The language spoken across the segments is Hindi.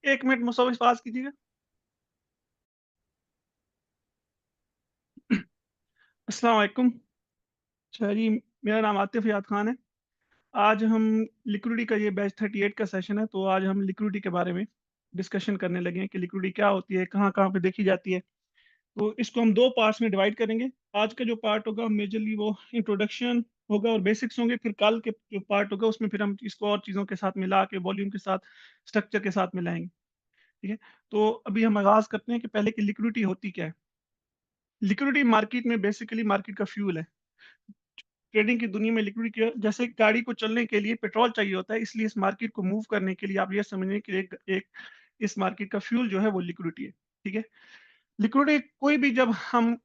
1 मिनट मुसव्विस पास कीजिएगा। अस्सलाम वालेकुम। अच्छा जी, मेरा नाम आतिफ़ याद खान है। आज हम लिक्विडिटी का ये बैच 38 का सेशन है, तो आज हम लिक्विडिटी के बारे में डिस्कशन करने लगे हैं कि लिक्विडिटी क्या होती है, कहाँ-कहाँ पे देखी जाती है। तो इसको हम 2 पार्ट्स में डिवाइड करेंगे। आज का जो पार्ट होगा मेजरली वो इंट्रोडक्शन होगा और बेसिक्स होंगे, फिर कल के जो पार्ट होगा उसमें फिर हम इसको और चीज़ों के साथ मिला के वॉल्यूम के साथ, स्ट्रक्चर के साथ मिलाएँगे, ठीक है? तो अभी हम आगाज़ करते हैं कि पहले कि लिक्विडिटी होती क्या है? लिक्विडिटी मार्केट में बेसिकली मार्केट का फ्यूल है। ट्रेडिंग की दुनिया में लिक्विडिटी जैसे गाड़ी को चलने के लिए पेट्रोल चाहिए होता है, इसलिए इस मार्केट को मूव करने के लिए आप ये समझिए कि एक इस मार्केट का फ्यूल जो है वो लिक्विडिटी है, ठीक है? लिक्विडिटी कोई भी जब हम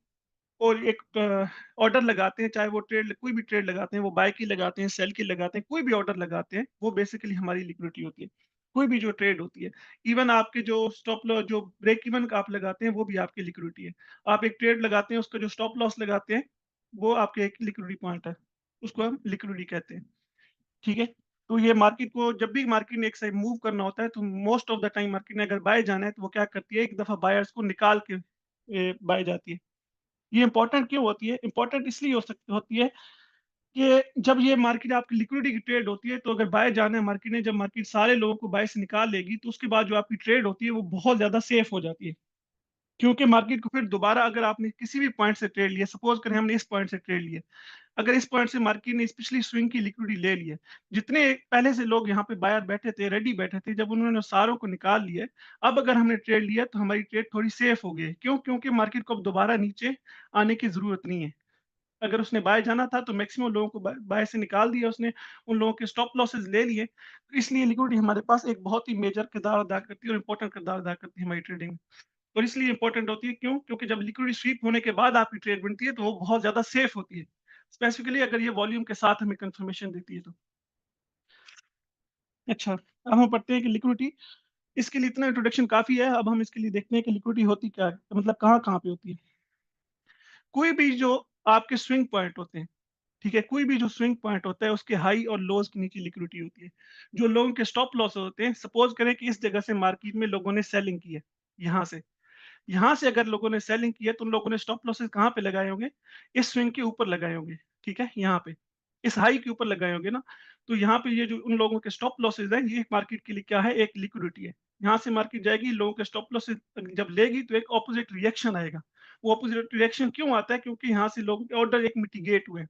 और एक ऑर्डर लगाते हैं, चाहे वो ट्रेड कोई भी ट्रेड लगाते हैं, वो बाय की लगाते हैं, सेल की लगाते हैं, कोई भी ऑर्डर लगाते हैं, वो बेसिकली हमारी लिक्विडिटी होती है। कोई भी जो ट्रेड होती है, इवन आपके जो स्टॉप लॉस जो ब्रेक इवन का आप लगाते हैं, वो भी आपकी लिक्विडिटी है। आप एक ट्रेड लगाते हैं, उसका जो स्टॉप लॉस लगाते हैं, वो आपके एक लिक्विडिटी पॉइंट है। उसको हम लिक्विडिटी कहते हैं, ठीक है? तो ये मार्केट को जब भी मार्केट ने एक साइड मूव करना होता है, तो most of the time market ने अगर बाय जाना है, तो वो क्या करती है, एक दफ़ा बायर्स को निकाल के बाय जाती है। ये इम्पोर्टेंट क्यों होती है? इम्पोर्टेंट इसलिए होती है कि जब ये मार्केट आपकी लिक्विडिटी की ट्रेड होती है, तो अगर बाय जाना है मार्केट ने, जब मार्केट सारे लोगों को बाय से निकाल लेगी, तो उसके बाद जो आपकी ट्रेड होती है, वो बहुत ज़्यादा सेफ हो जाती है। क्योंकि मार्केट को फिर दोबारा अगर आपने किसी भी पॉइंट से ट्रेड लिया, सपोज़ करें हमने इस पॉइंट से ट्रेड लिया, अगर इस पॉइंट से मार्केट ने इस पिछली स्विंग की लिक्विडिटी ले ली है, जितने पहले से लोग यहाँ पे बायर बैठे थे, रेडी बैठे थे, जब उन्होंने सारों को निकाल लिया है, अब अगर हमने ट्रेड लिया, तो हमारी ट्रेड थोड़ी सेफ हो गई है। क्यों? क्योंकि मार्केट को अब दोबारा नीचे आने की ज़रूरत नहीं है। अगर उसने बाय जाना था तो मैक्सिमम लोगों को बाय से निकाल दिया उसने, उन लोगों के स्टॉप लॉसेस ले लिए। तो इसलिए लिक्विडिटी हमारे पास एक बहुत ही मेजर किरदार अदा करती है और इम्पोर्टेंट किरदार अदा करती है हमारी ट्रेडिंग में। और इसलिए इम्पोर्टेंट होती है क्यों? क्योंकि जब लिक्विडिटी स्वीप होने के बाद आपकी ट्रेड बनती है तो वो बहुत ज़्यादा सेफ होती है। स्पेसिफिकली अगर ये वॉल्यूम के साथ हमें कन्फर्मेशन देती है तो। अच्छा, अब हम पढ़ते हैं कि लिक्विडिटी इसके लिए इतना इंट्रोडक्शन काफ़ी है, अब हम इसके लिए देखते हैं कि लिक्विडिटी होती क्या है? मतलब कहाँ-कहाँ पे होती है? कोई भी जो आपके स्विंग पॉइंट होते हैं, ठीक है? कोई भी जो स्विंग पॉइंट होता है, उसके हाई और लोज़ के नीचे लिक्विडिटी होती है। जो लोगों के स्टॉप लॉस होते हैं, सपोज़ करें कि इस जगह से मार्केट में लोगों ने सेलिंग की है, यहाँ से। यहाँ से अगर लोगों ने सेलिंग की है, तो उन लोगों ने स्टॉप लॉसेस कहाँ पे लगाए होंगे? इस स्विंग के ऊपर लगाए होंगे, ठीक है? यहाँ पे। इस हाई के ऊपर लगाए होंगे ना, तो यहाँ पे ये जो उन लोगों के स्टॉप लॉसेस हैं, ये मार्केट के लिए क्या है? एक लिक्विडिटी है। यहाँ से मार्केट जाएगी, लोगों के स्टॉप लॉसेस जब लेगी, तो एक अपोज़िट रिएक्शन आएगा। वो अपोज़िट रिएक्शन क्यों आता है? क्योंकि यहाँ से लोगों के ऑर्डर एक मिटिगेट हुए।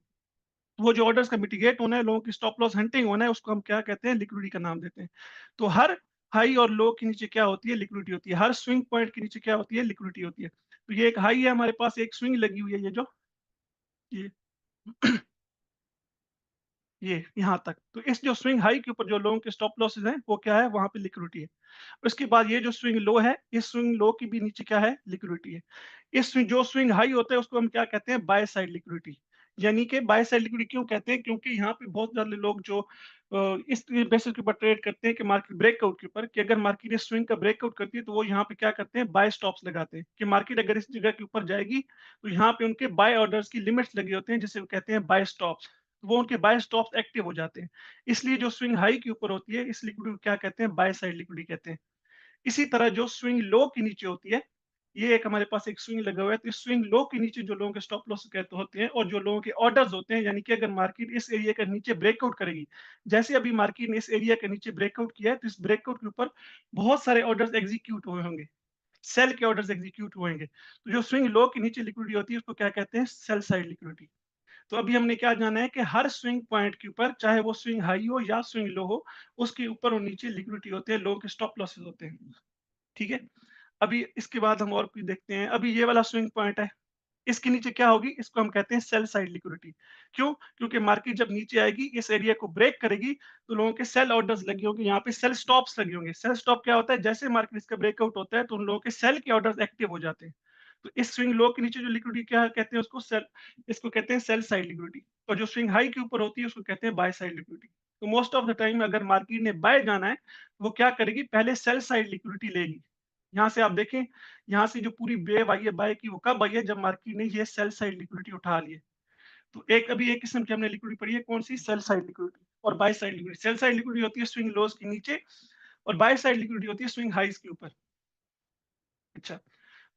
वो जो ऑर्डर्स का मिटिगेट होना है, लोगों की स्टॉप लॉस हंटिंग होना है, उसको हम क्या कहते हैं? लिक्विडिटी का नाम देते हैं। तो हर हाई और लो के नीचे क्या होती है? लिक्विडिटी होती है। हर स्विंग पॉइंट के नीचे क्या होती है? लिक्विडिटी होती है। तो ये एक हाई है हमारे पास, एक स्विंग लगी हुई है ये जो, ये ये यहाँ तक। तो इस जो स्विंग हाई के ऊपर जो लोगों के स्टॉप लॉसेस हैं, वो क्या है? वहाँ पे लिक्विडिटी है। उसके बाद ये जो स्विंग लो है, इस स्विंग लो के भी नीचे क्या है? लिक्विडिटी है। इस स्विंग जो स्विंग हाई होता है उसको हम क्या कहते हैं? By side liquidity. यानी कि बाय साइड लिक्विडिटी क्यों कहते हैं? क्योंकि यहाँ पे बहुत ज़्यादा लोग जो इस बेसिस के ऊपर ट्रेड करते हैं कि मार्केट ब्रेकआउट के ऊपर, कि अगर मार्केट इस स्विंग का ब्रेकआउट करती है तो वो यहाँ पे क्या करते हैं? बाय स्टॉप्स लगाते हैं कि मार्केट अगर इस जगह के ऊपर जाएगी तो यहाँ पे उनके बाय ऑर्डर्स की लिमिट्स लगे होते हैं, जिसे वो कहते हैं बाय स्टॉप्स। वो उनके बाय स्टॉप्स एक्टिव हो जाते हैं। इसलिए जो स्विंग हाई के ऊपर होती है, इस लिक्विडिटी को क्या कहते हैं? बाय साइड लिक्विडिटी कहते हैं। इसी तरह जो स्विंग लो के नीचे होती है, ये एक हमारे पास एक स्विंग लगा हुआ है, तो इस स्विंग लो के नीचे जो लोगों के स्टॉप लॉस कहते होते हैं और जो लोगों के ऑर्डर्स होते हैं, यानी कि अगर मार्केट इस एरिया के नीचे ब्रेकआउट करेगी, जैसे अभी मार्केट ने इस एरिया के नीचे ब्रेकआउट किया है, तो इस ब्रेकआउट के ऊपर बहुत सारे ऑर्डर्स एग्जीक्यूट हुए होंगे, सेल के ऑर्डर्स एग्जीक्यूट हुए होंगे। तो जो स्विंग लो के नीचे लिक्विडिटी होती है, उसको क्या कहते हैं? Sell side liquidity. तो अभी हमने क्या जाना है कि हर स्विंग पॉइंट के ऊपर, चाहे वो स्विंग हाई हो या स्विंग लो हो, उसके ऊपर और नीचे लिक्विडिटी होते हैं, लोगों के स्टॉप लॉसेस होते हैं। ठीक है? अभी इसके बाद हम और कुछ देखते हैं। अभी ये वाला स्विंग पॉइंट है, इसके नीचे क्या होगी? इसको हम कहते हैं सेल साइड लिक्विडिटी। क्यों? क्योंकि मार्केट जब नीचे आएगी, इस एरिया को ब्रेक करेगी, तो लोगों के सेल ऑर्डर्स लगे होंगे, यहाँ पे सेल स्टॉप्स लगे होंगे। सेल स्टॉप क्या होता है? जैसे मार्केट इसका ब्रेकआउट होता है, तो उन लोगों के सेल के ऑर्डर्स एक्टिव हो जाते हैं। तो इस स्विंग लो के नीचे जो लिक्विडिटी क्या कहते हैं उसको? सेल, इसको कहते हैं सेल साइड लिक्विडिटी। और जो स्विंग हाई के ऊपर होती है, उसको कहते हैं बाय साइड लिक्विडिटी। तो मोस्ट ऑफ द टाइम अगर मार्केट ने बाय जाना है, वो क्या करेगी? पहले सेल साइड लिक्विडिटी लेगी। यहाँ से आप देखें, यहाँ से जो पूरी वेव आई है बाय की, वो कब आई है? जब मार्केट ने ये सेल साइड लिक्विडिटी उठा ली है। तो एक अभी एक किस्म की हमने लिक्विडिटी पढ़ी है, कौन सी? सेल साइड लिक्विडिटी और by side liquidity. Sell side liquidity होती है स्विंग लोज के नीचे, और बाय साइड लिक्विडिटी होती है स्विंग हाइज के ऊपर। अच्छा,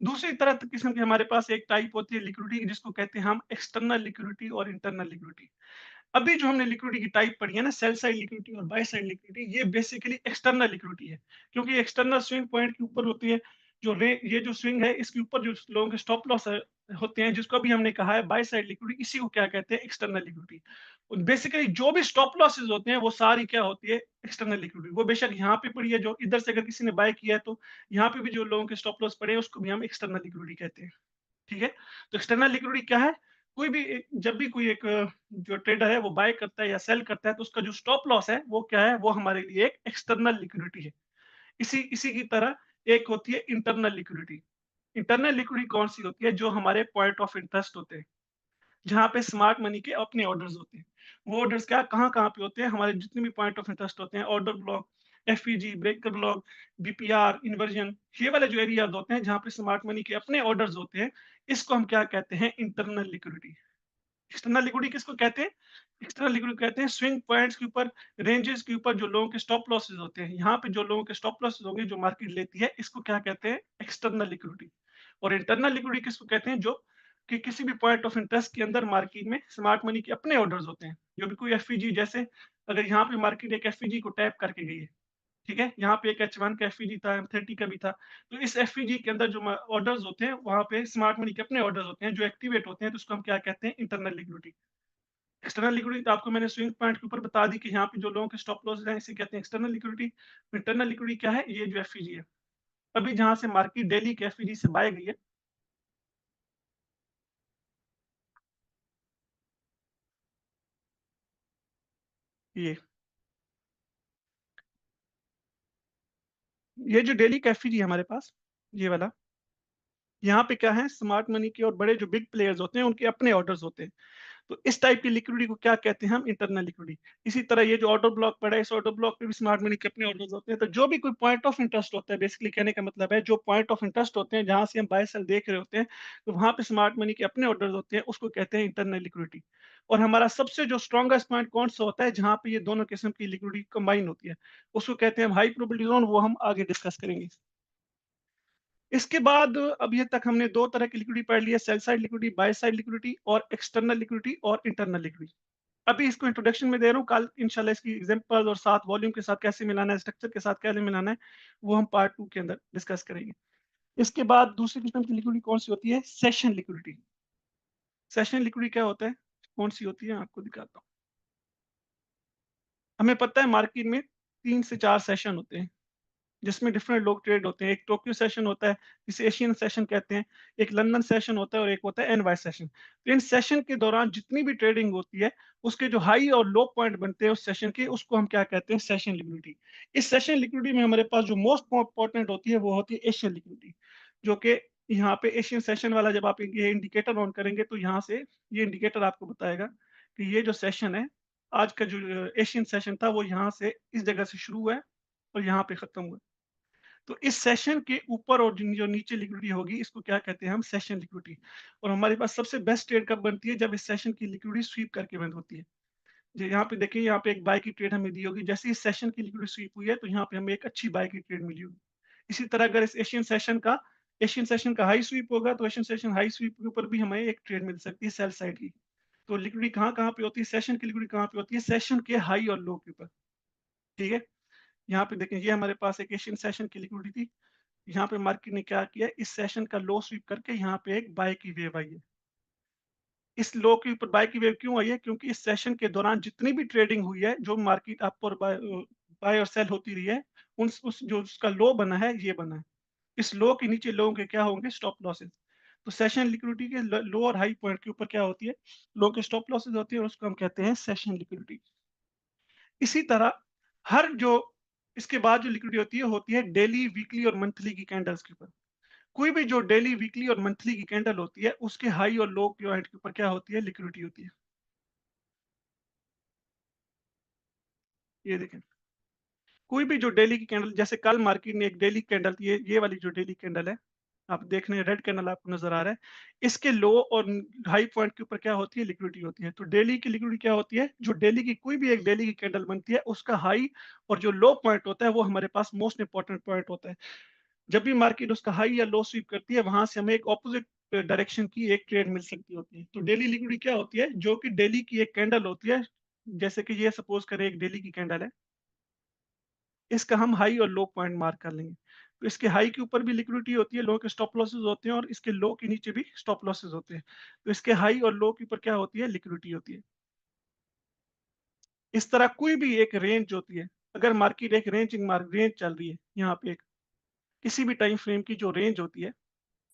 दूसरी तरह किस्म की हमारे पास एक टाइप होती है लिक्विडिटी जिसको कहते हैं हम एक्सटर्नल लिक्विडिटी और इंटरनल लिक्विडिटी। अभी जो हमने लिक्विडिटी की टाइप पढ़ी है ना, सेल साइड लिक्विडिटी और बाय साइड लिक्विडिटी, ये बेसिकली एक्सटर्नल लिक्विडिटी है, क्योंकि एक्सटर्नल स्विंग पॉइंट के ऊपर होती है। ये जो स्विंग है इसके ऊपर जो लोगों के स्टॉप लॉस होते हैं, जिसको अभी हमने कहा है बाय साइड लिक्विडिटी, इसी को क्या कहते हैं, एक्सटर्नल लिक्विडिटी। बेसिकली जो भी स्टॉप लॉसेस होते हैं वो सारी क्या होती है, एक्सटर्नल लिक्विडिटी। वो बेशक यहाँ पे पड़ी है, जो इधर से अगर किसी ने बाय किया है तो यहाँ पे भी जो लोगों के स्टॉप लॉस पड़े हैं उसको भी हम एक्सटर्नल लिक्विडिटी कहते हैं। ठीक है? तो एक्सटर्नल लिक्विडिटी क्या है? कोई भी जब भी कोई एक जो ट्रेडर है वो बाय करता है या सेल करता है तो उसका जो स्टॉप लॉस है वो क्या है? वो हमारे लिए एक एक्सटर्नल लिक्विडिटी है। इसी इसी की तरह एक होती है इंटरनल लिक्विडिटी। इंटरनल लिक्विडिटी कौन-सी होती है? जो हमारे पॉइंट ऑफ इंटरेस्ट होते हैं, जहाँ पे स्मार्ट मनी के अपने ऑर्डर्स होते हैं। वो ऑर्डर्स क्या कहाँ-कहाँ पे होते हैं? हमारे जितने भी पॉइंट ऑफ इंटरेस्ट होते हैं, order block, FEG, breaker block, BPR, inversion, ये वाले जो एरियाज़ होते हैं जहाँ पे स्मार्ट मनी के अपने ऑर्डर्स होते हैं, इसको हम क्या कहते हैं? Internal liquidity. एक्सटर्नल लिक्विडिटी किसको कहते हैं? एक्सटर्नल लिक्विडिटी कहते हैं स्विंग पॉइंट्स के ऊपर, रेंजेस के ऊपर जो लोगों के स्टॉप लॉसेस होते हैं। यहाँ पे जो लोगों के स्टॉप लॉसेस होंगे, जो मार्केट लेती है, इसको क्या कहते हैं? External liquidity. और इंटरनल लिक्विडिटी किसको कहते हैं? जो कि किसी भी पॉइंट ऑफ इंटरेस्ट के अंदर मार्केट में स्मार्ट मनी के अपने ऑर्डर्स होते हैं। जो भी कोई एफईजी, जैसे अगर यहाँ पे मार्केट एक एफईजी को टैप करके गई है, ठीक है? यहाँ पे एक H1 का एफईजी था, M30 का भी था। तो इस एफईजी के अंदर जो ऑर्डर्स होते हैं, वहाँ पे स्मार्ट मनी के अपने ऑर्डर्स होते हैं, जो एक्टिवेट होते हैं, तो उसको हम क्या कहते हैं? Internal liquidity. एक्सटर्नल लिक्विडिटी तो आपको मैंने स्विंग पॉइंट के ऊपर बता दी कि यहाँ पे जो लोगों के स्टॉप लॉस हैं, इसे कहते हैं एक्सटर्नल लिक्विडिटी। इंटरनल लिक्विडिटी क्या है? ये जो एफईजी है। अभी जहाँ से मार्केट डेली के एफईजी से बाय गई है, ये जो डेली का एफईजी है हमारे पास, ये वाला, यहाँ पे क्या है, स्मार्ट मनी के और बड़े जो बिग प्लेयर्स होते हैं, उनके अपने ऑर्डर्स होते हैं। तो इस टाइप की लिक्विडिटी को क्या कहते हैं हम? Internal liquidity. इसी तरह ये जो ऑर्डर ब्लॉक पड़ा है, इस ऑर्डर ब्लॉक पे भी स्मार्ट मनी के अपने ऑर्डर्स होते हैं। तो जो भी कोई पॉइंट ऑफ इंटरेस्ट होता है, बेसिकली कहने का मतलब है, जो पॉइंट ऑफ इंटरेस्ट होते हैं, जहाँ से हम बाय सेल देख रहे होते हैं, तो वहाँ पे स्मार्ट मनी के अपने ऑर्डर्स होते हैं, उसको कहते हैं इंटरनल लिक्विडिटी। और हमारा सबसे जो स्ट्रॉन्गेस्ट पॉइंट कौन-सा होता है, जहाँ पे ये दोनों किस्म की लिक्विडिटी कंबाइन होती है, उसको कहते हैं हम हाई प्रोबेबिलिटी ज़ोन, वो हम आगे डिस्कस करेंगे। इसके बाद अब ये तक हमने 2 तरह की लिक्विडिटी पढ़ ली है, sell side liquidity, by side liquidity और एक्सटर्नल लिक्विडिटी और इंटरनल लिक्विडिटी। अभी इसको इंट्रोडक्शन में दे रहा हूँ, कल इंशाल्लाह इसकी एग्जांपल और साथ वॉल्यूम के साथ कैसे मिलाना है, स्ट्रक्चर के साथ कैसे मिलाना है, वो हम पार्ट 2 के अंदर डिस्कस करेंगे। इसके बाद दूसरी किस्म की लिक्विडिटी कौन-सी होती है? Session liquidity. सेशन लिक्विडिटी क्या होता है? कौन-सी होती है? आपको दिखाता हूँ। हमें पता है मार्केट में 3 से 4 सेशन होते हैं। जिसमें डिफरेंट लोग ट्रेड होते हैं। एक टोक्यो सेशन होता है, जिसे एशियन सेशन कहते हैं, एक लंदन सेशन होता है और एक होता है एनवाई सेशन। तो इन सेशन के दौरान जितनी भी ट्रेडिंग होती है, उसके जो हाई और लो पॉइंट बनते हैं उस सेशन के, उसको हम क्या कहते हैं? Session liquidity. इस सेशन लिक्विडिटी में हमारे पास जो मोस्ट इम्पोर्टेंट होती है, वो होती है एशियन लिक्विडिटी, जो कि यहाँ पे एशियन सेशन वाला जब आप ये इंडिकेटर ऑन करेंगे, तो यहाँ से ये इंडिकेटर आपको बताएगा कि ये जो सेशन है, आज का जो एशियन सेशन था, वो यहाँ से इस जगह से शुरू हुआ है और यहाँ पे खत्म हुआ है। तो इस सेशन के ऊपर और जो नीचे लिक्विडिटी होगी, इसको क्या कहते हैं हम? Session liquidity. और हमारे पास सबसे बेस्ट ट्रेड कब बनती है? जब इस सेशन की लिक्विडिटी स्वीप करके बंद होती है। जी, यहाँ पे देखिए, यहाँ पे एक बाय की ट्रेड हमें दी होगी, जैसे ही इस सेशन की लिक्विडिटी स्वीप हुई है, तो यहाँ पे हमें एक अच्छी बाय की ट्रेड मिली होगी। इसी तरह अगर इस एशियन सेशन का हाई स्वीप होगा, तो एशियन सेशन हाई स्वीप के ऊपर भी हमें एक ट्रेड मिल सकती है सेल साइड की। तो लिक्विडिटी कहाँ-कहाँ पे होती है? सेशन की लिक्विडिटी कहाँ पे होती है? सेशन के हाई और लो के ऊपर। ठीक है? यहाँ पे देखें, ये हमारे पास एक एशियन सेशन की लिक्विडिटी थी। यहाँ पे मार्केट ने क्या किया, इस सेशन का लो स्वीप करके यहाँ पे एक बाय की वेव आई है। इस लो के ऊपर बाय की वेव क्यों आई है? क्योंकि इस सेशन के दौरान जितनी भी ट्रेडिंग हुई है, जो मार्केट अप और बाय और सेल होती रही है, उस जो उसका लो बना है, ये बना है। इस लो के नीचे लोगों के क्या होंगे? Stop losses. तो सेशन लिक्विडिटी के लो और हाई पॉइंट के ऊपर क्या होती है? लो के स्टॉप लॉसेस होती है और उसको हम कहते हैं सेशन लिक्विडिटी। इसी तरह हर जो इसके बाद जो लिक्विडिटी होती है डेली, वीकली और मंथली की कैंडल्स के ऊपर। कोई भी जो डेली, वीकली और मंथली की कैंडल होती है, उसके हाई और लो पॉइंट के ऊपर क्या होती है? लिक्विडिटी होती है। ये देखें, कोई भी जो डेली की कैंडल, जैसे कल मार्केट ने एक डेली कैंडल, ये वाली जो डेली कैंडल है, आप देख रहे हैं रेड कैंडल आपको नज़र आ रहा है। इसके लो और हाई पॉइंट के ऊपर क्या होती है? लिक्विडिटी होती है। तो डेली की लिक्विडिटी क्या होती है? जो डेली की कोई भी एक डेली की कैंडल बनती है, उसका हाई और जो लो पॉइंट होता है, वो हमारे पास मोस्ट इंपोर्टेंट पॉइंट होता है। जब भी मार्केट उसका हाई या लो स्वीप करती है, वहाँ से हमें एक ऑपोज़िट डायरेक्शन की एक ट्रेड मिल सकती होती है। तो डेली लिक्विडिटी क्या होती है? जो कि डेली की एक कैंडल होती है, जैसे कि ये सपोज़ करें एक डेली की कैंडल है, इसका हम हाई और लो पॉइंट मार्क कर लेंगे। तो इसके हाई के ऊपर भी लिक्विडिटी होती है, लो के स्टॉप लॉसेस होते हैं और इसके लो के नीचे भी स्टॉप लॉसेस होते हैं। तो इसके हाई और लो के ऊपर क्या होती है? लिक्विडिटी होती है। इस तरह कोई भी एक रेंज होती है, अगर मार्केट एक रेंज चल रही है, यहाँ पे एक किसी भी टाइम फ्रेम की जो रेंज होती है,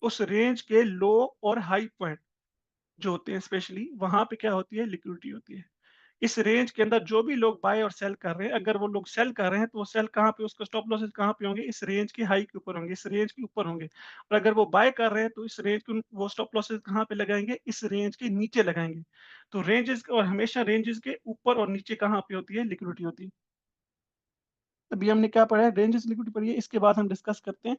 उस रेंज के लो और हाई पॉइंट जो होते हैं स्पेशली, वहाँ पे क्या होती है? लिक्विडिटी होती है। इस रेंज के अंदर जो भी लोग बाय और सेल कर रहे हैं, अगर वो लोग सेल कर रहे हैं, तो वो सेल कहाँ पे, उसका स्टॉप लॉसेस कहाँ पे होंगे? इस रेंज के हाई के ऊपर होंगे, इस रेंज के ऊपर होंगे। और अगर वो बाय कर रहे हैं, तो इस रेंज के वो स्टॉप लॉसेस कहाँ पे लगाएँगे? इस रेंज के नीचे लगाएँगे। तो रेंजेस और हमेशा रेंजेस के ऊपर और नीचे कहाँ पे होती है? लिक्विडिटी होती है। अभी हमने क्या पढ़ा है? रेंजेस लिक्विडिटी पढ़ी है, इसके बाद हम डिस्कस करते हैं।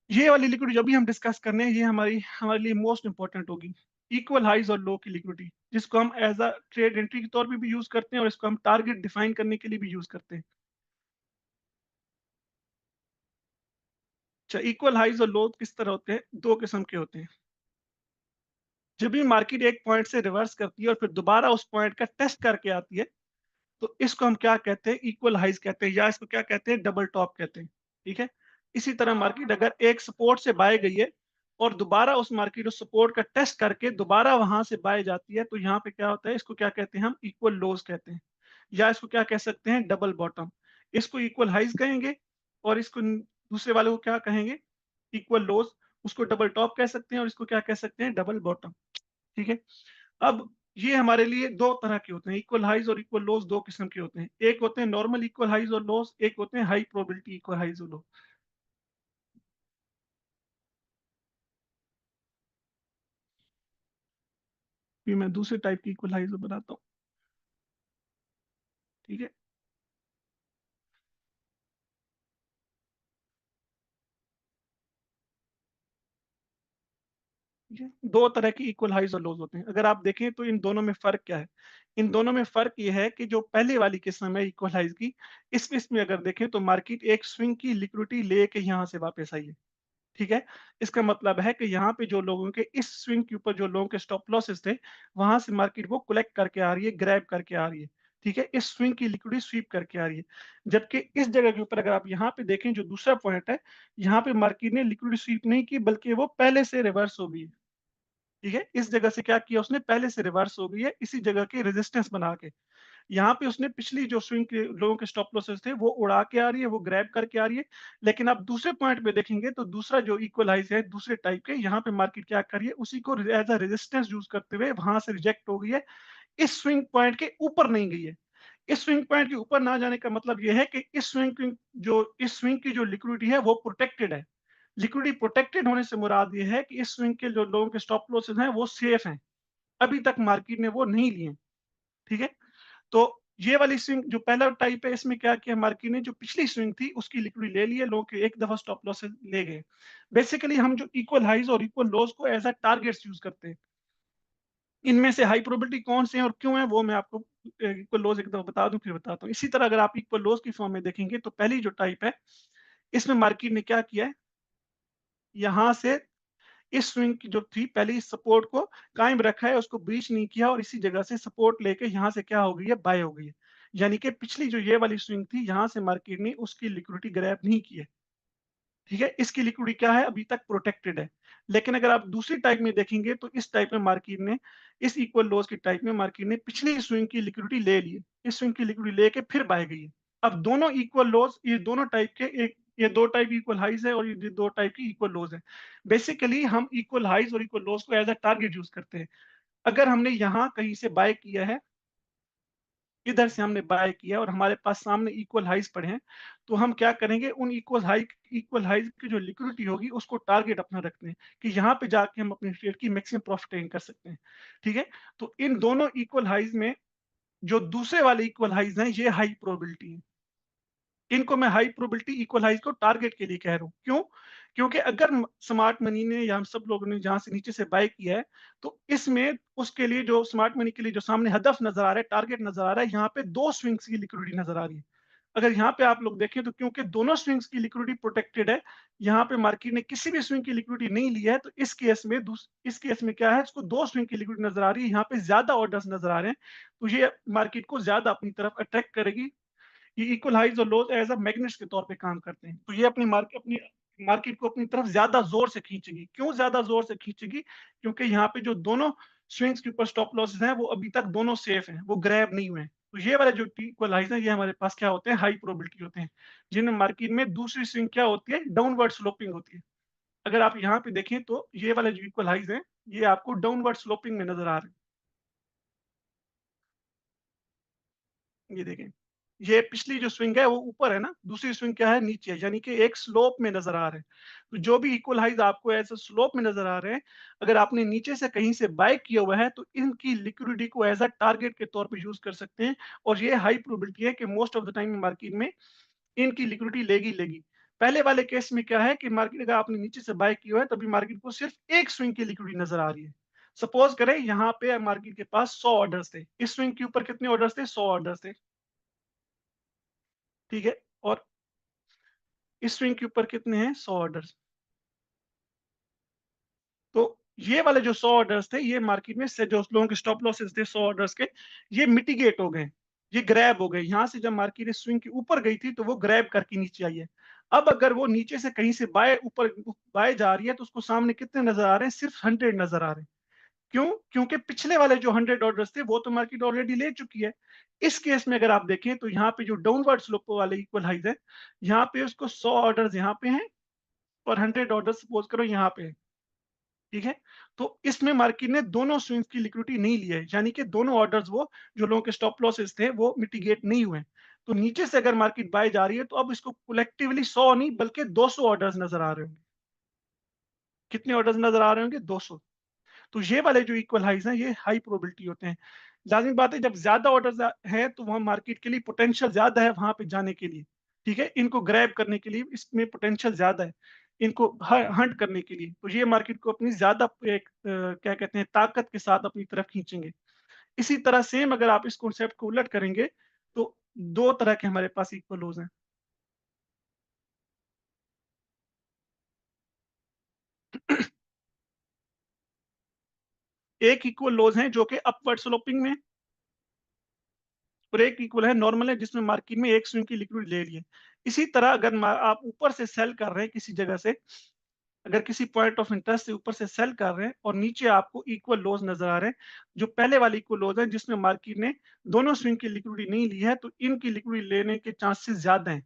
ये वाली लिक्विडिटी जो भी हम डिस्कस कर रहे हैं, ये हमारी हमारे लिए मोस्ट इम्पोर्टेंट होगी। इक्वल हाइज़ और लो की लिक्विडिटी, जिसको हम एज़ अ ट्रेड एंट्री के तौर पे भी यूज़ करते हैं और इसको हम टारगेट डिफाइन करने के लिए भी यूज़ करते हैं। अच्छा, इक्वल हाइज़ और लो किस तरह होते हैं? 2 किस्म के होते हैं। जब भी मार्केट एक पॉइंट से रिवर्स करती है और फिर दोबारा उस पॉइंट का टेस्ट करके आती है, तो इसको हम क्या कहते हैं? इक्वल हाइज़ कहते हैं या इसको क्या कहते हैं? डबल टॉप कहते हैं, ठीक है? इसी तरह मार्केट अगर एक सपोर्ट से बाय गई है और दोबारा उस मार्केट उस सपोर्ट का टेस्ट करके दोबारा वहाँ से बाय जाती है, तो यहाँ पे क्या होता है? इसको क्या कहते हैं हम? इक्वल लोज़ कहते हैं या इसको क्या कह सकते हैं? Double bottom. इसको इक्वल हाइज़ कहेंगे और इसको दूसरे वाले को क्या कहेंगे? Equal lows. उसको डबल टॉप कह सकते हैं और इसको क्या कह सकते हैं? डबल बॉटम, ठीक है? अब ये हमारे लिए 2 तरह के होते हैं, इक्वल हाइज़ और इक्वल लोज़ 2 किस्म के होते हैं। एक होते हैं नॉर्मल इक्वल हाइज़ और लोज़, एक होते हैं हाई प्रोबेबिलिटी इक्वल हाइज़ और लो। फिर मैं दूसरे टाइप की इक्वल हाइज़ बताता हूँ, ठीक है? ठीक है? 2 तरह की इक्वल हाइज़ और लोज़ होते हैं। अगर आप देखें तो इन दोनों में फ़र्क क्या है? इन दोनों में फ़र्क ये है कि जो पहले वाली किस्म है इक्वल हाइज़ की, इसमें अगर देखें तो मार्केट एक स्विंग की लिक्विडिटी लेके यहाँ से वापस आई है। ठीक है? इसका मतलब है कि यहाँ पे जो लोगों के इस स्विंग के ऊपर जो लोगों के स्टॉप लॉसेस थे, वहाँ से मार्केट वो कलेक्ट करके आ रही है, ग्रैब करके आ रही है। ठीक है? इस स्विंग की लिक्विडिटी स्वीप करके आ रही है। जबकि इस जगह के ऊपर अगर आप यहाँ पे देखें जो दूसरा पॉइंट है, यहाँ पे मार्केट ने लिक्विडिटी स्वीप नहीं की बल्कि वो पहले से रिवर्स हो गई है। ठीक है? इस जगह से क्या किया उसने पहले से रिवर्स हो गई है, इसी जगह की रेजिस्टेंस बना के। यहाँ पे उसने पिछली जो स्विंग के लोगों के स्टॉप लॉसेस थे वो उड़ा के आ रही है, वो ग्रैब करके आ रही है। लेकिन आप दूसरे पॉइंट पे देखेंगे तो दूसरा जो इक्वलाइज़ है दूसरे टाइप के, यहाँ पे मार्केट क्या कर रही है उसी को एज़ अ रेजिस्टेंस यूज़ करते हुए वहाँ से रिजेक्ट हो गई है। इस स्विंग पॉइंट के ऊपर नहीं गई है। इस स्विंग पॉइंट के ऊपर ना जाने का मतलब ये है कि इस स्विंग की जो लिक्विडिटी है वो प्रोटेक्टेड है। लिक्विडिटी प्रोटेक्टेड होने से मुराद ये है कि इस स्विंग के जो लोगों के स्टॉप लॉसेस हैं वो सेफ हैं। अभी तक मार्केट ने वो नहीं लिए हैं। ठीक है? तो ये वाली स्विंग जो पहला टाइप है इसमें क्या किया मार्केट ने जो पिछली स्विंग थी उसकी लिक्विडिटी ले ली है, लोगों के एक दफा स्टॉप लॉस ले गए। बेसिकली हम जो इक्वल हाइज और इक्वल लोज को एज अ टारगेट्स यूज करते हैं। इनमें से हाई प्रोबेबिलिटी कौन से हैं और क्यों है वो मैं आपको इक्वल लोज एक दफा बता दूं फिर बताता हूँ। इसी तरह अगर आप इक्वल लोज की फॉर्म में देखेंगे तो पहली जो टाइप है इसमें मार्केट ने क्या किया है, यहाँ से इस स्विंग की जो थी पहले इस सपोर्ट को कायम रखा है, उसको ब्रीच नहीं किया और इसी जगह से सपोर्ट लेके यहाँ से क्या हो गई है, बाय हो गई है। यानी कि पिछली जो ये वाली स्विंग थी, यहाँ से मार्केट ने उसकी लिक्विडिटी ग्रैब नहीं की है। ठीक है? इसकी लिक्विडिटी क्या है, अभी तक प्रोटेक्टेड है। लेकिन अगर आप दूसरी टाइप में देखेंगे तो इस टाइप में मार्केट ने इस इक्वल लॉस की टाइप में मार्केट ने पिछली स्विंग की लिक्विडिटी ले ली है। इस स्विंग की लिक्विडिटी लेके फिर बाय गई है। अब दोनों इक्वल लॉस ये दोनों टाइप के एक ये 2 टाइप इक्वल हाइज़ है और ये 2 टाइप की इक्वल लोज़ है। बेसिकली हम इक्वल हाइज़ और इक्वल लोज़ को एज़ अ टारगेट यूज़ करते हैं। अगर हमने यहाँ कहीं से बाय किया है, इधर से हमने बाय किया और हमारे पास सामने इक्वल हाइज़ पड़े हैं, तो हम क्या करेंगे उन इक्वल हाइज़ की जो लिक्विडिटी होगी उसको टारगेट अपना रखते हैं कि यहाँ पे जाके हम अपनी ट्रेड की मैक्सिमम प्रॉफिट टेकिंग कर सकते हैं। ठीक है? तो इन दोनों इक्वल हाइज़ में जो दूसरे वाले इक्वल हाइज़ हैं, ये हाई प्रोबेबिलिटी है। इनको मैं हाई प्रोबेबिलिटी इक्वल हाइज़ को टारगेट के लिए कह रहा हूँ। क्यों? क्योंकि अगर स्मार्ट मनी ने या हम सब लोगों ने जहाँ से नीचे से बाय किया है, तो इसमें उसके लिए जो स्मार्ट मनी के लिए जो सामने हदफ नज़र आ रहा है, टारगेट नज़र आ रहा है, यहाँ पे 2 स्विंग्स की लिक्विडिटी नज़र आ रही है। अगर यहाँ पे आप लोग देखें तो क्योंकि दोनों स्विंग्स की लिक्विडिटी प्रोटेक्टेड है, यहाँ पे मार्केट ने किसी भी स्विंग की लिक्विडिटी नहीं ली है, तो इस केस में क्या है, इसको 2 स्विंग की लिक्विडिटी नज़र आ रही है, यहाँ पे ज़्यादा ऑर्डर्स नज़र आ रहे हैं, तो ये मार्केट को ज़्यादा अपनी तरफ अट्रैक्ट करेगी। ये इक्वल हाइज और लोज एज अ मैग्नेट्स के तौर पे काम करते हैं, तो ये अपनी मार्केट को अपनी तरफ ज्यादा जोर से खींचेगी। क्यों ज्यादा जोर से खींचेगी? क्योंकि यहाँ पे जो दोनों स्विंग्स के ऊपर स्टॉप लॉसेस हैं वो अभी तक दोनों सेफ हैं, वो ग्रैब नहीं हुए हैं। तो ये वाले जो इक्वल हाइज हैं ये हमारे पास क्या होते हैं, हाई प्रोबेबिलिटी होते हैं, जिनमें मार्केट में दूसरी स्विंग क्या होती है, डाउनवर्ड स्लोपिंग होती है। अगर आप यहाँ पे देखें तो ये वाले जो इक्वल हाइज हैं ये आपको डाउनवर्ड स्लोपिंग में नजर आ रहे हैं। ये देखें, ये पिछली जो स्विंग है वो ऊपर है ना, दूसरी स्विंग क्या है, नीचे है, यानी कि एक स्लोप में नजर आ रहे हैं। तो जो भी इक्वल हाइज आपको ऐसे स्लोप में नजर आ रहे हैं, अगर आपने नीचे से कहीं से बाय किया हुआ है तो इनकी लिक्विडिटी को एज अ टारगेट के तौर पे यूज कर सकते हैं। और ये हाई प्रोबेबिलिटी है कि most of the time market में इनकी लिक्विडिटी लेगी लेगी। पहले वाले केस में क्या है कि मार्केट अगर आपने नीचे से बाय किया हुआ है तभी मार्केट को सिर्फ एक स्विंग की लिक्विडिटी नजर आ रही है। सपोज करें यहाँ पे मार्केट के पास 100 ऑर्डर्स थे, इस स्विंग के ऊपर कितने ऑर्डर्स थे, 100 ऑर्डर्स थे, ठीक है। और इस स्विंग के ऊपर कितने हैं, 100 ऑर्डर्स। तो ये वाले जो 100 ऑर्डर्स थे ये मार्केट में से जो लोगों के स्टॉप लॉसेस थे 100 ऑर्डर्स के, ये मिटिगेट हो गए, ये ग्रैब हो गए। यहाँ से जब मार्केट इस स्विंग के ऊपर गई थी तो वो ग्रैब करके नीचे आई है। अब अगर वो नीचे से कहीं से बाय ऊपर बाय जा रही है तो उसको सामने कितने नजर आ रहे हैं, सिर्फ 100 नजर आ रहे हैं। क्यों? क्योंकि पिछले वाले जो 100 ऑर्डर्स थे वो तो मार्केट ऑलरेडी ले चुकी है। इस केस में अगर आप देखें तो यहाँ पे जो डाउनवर्ड स्लोप वाले इक्वल हाइज है, यहाँ पे उसको 100 ऑर्डर्स यहाँ पे हैं और 100 ऑर्डर सपोज करो यहाँ पे है, ठीक है। तो इसमें मार्केट ने दोनों स्विंग्स की लिक्विडिटी नहीं ली है, यानी कि दोनों ऑर्डर्स वो जो लोगों के स्टॉप लॉसेस थे वो मिटिगेट नहीं हुए। तो नीचे से अगर मार्केट बाय जा रही है तो अब इसको कलेक्टिवली 100 नहीं बल्कि 200 ऑर्डर्स नजर आ रहे होंगे। कितने ऑर्डर्स नजर आ रहे होंगे, 200। तो ये वाले जो इक्वल हाइज हैं ये हाई प्रोबेबिलिटी होते हैं। लाजिमी बात है, जब ज्यादा ऑर्डर्स है तो वहां मार्केट के लिए पोटेंशियल ज्यादा है वहां पे जाने के लिए, ठीक है, इनको ग्रैब करने के लिए इसमें पोटेंशियल ज्यादा है, इनको हंट करने के लिए। तो ये मार्केट को अपनी ज्यादा एक क्या कहते हैं ताकत के साथ अपनी तरफ खींचेंगे। इसी तरह सेम अगर आप इस कॉन्सेप्ट को उलट करेंगे तो दो तरह के हमारे पास इक्वल लोज हैं। एक इक्वल लोज हैं जो कि अपवर्ड स्लोपिंग में, और एक इक्वल है नॉर्मल है जिसमें मार्केट में एक स्विंग की लिक्विड ले लिए। इसी तरह अगर आप ऊपर से सेल कर रहे हैं किसी जगह से, अगर किसी पॉइंट ऑफ इंटरेस्ट से ऊपर से सेल कर रहे हैं और नीचे आपको इक्वल लोज नजर आ रहे हैं, जो पहले वाले इक्वल लोज है जिसमें मार्केट ने दोनों स्विंग की लिक्विडिटी नहीं ली है, तो इनकी लिक्विडिटी लेने के चांसेस ज्यादा हैं,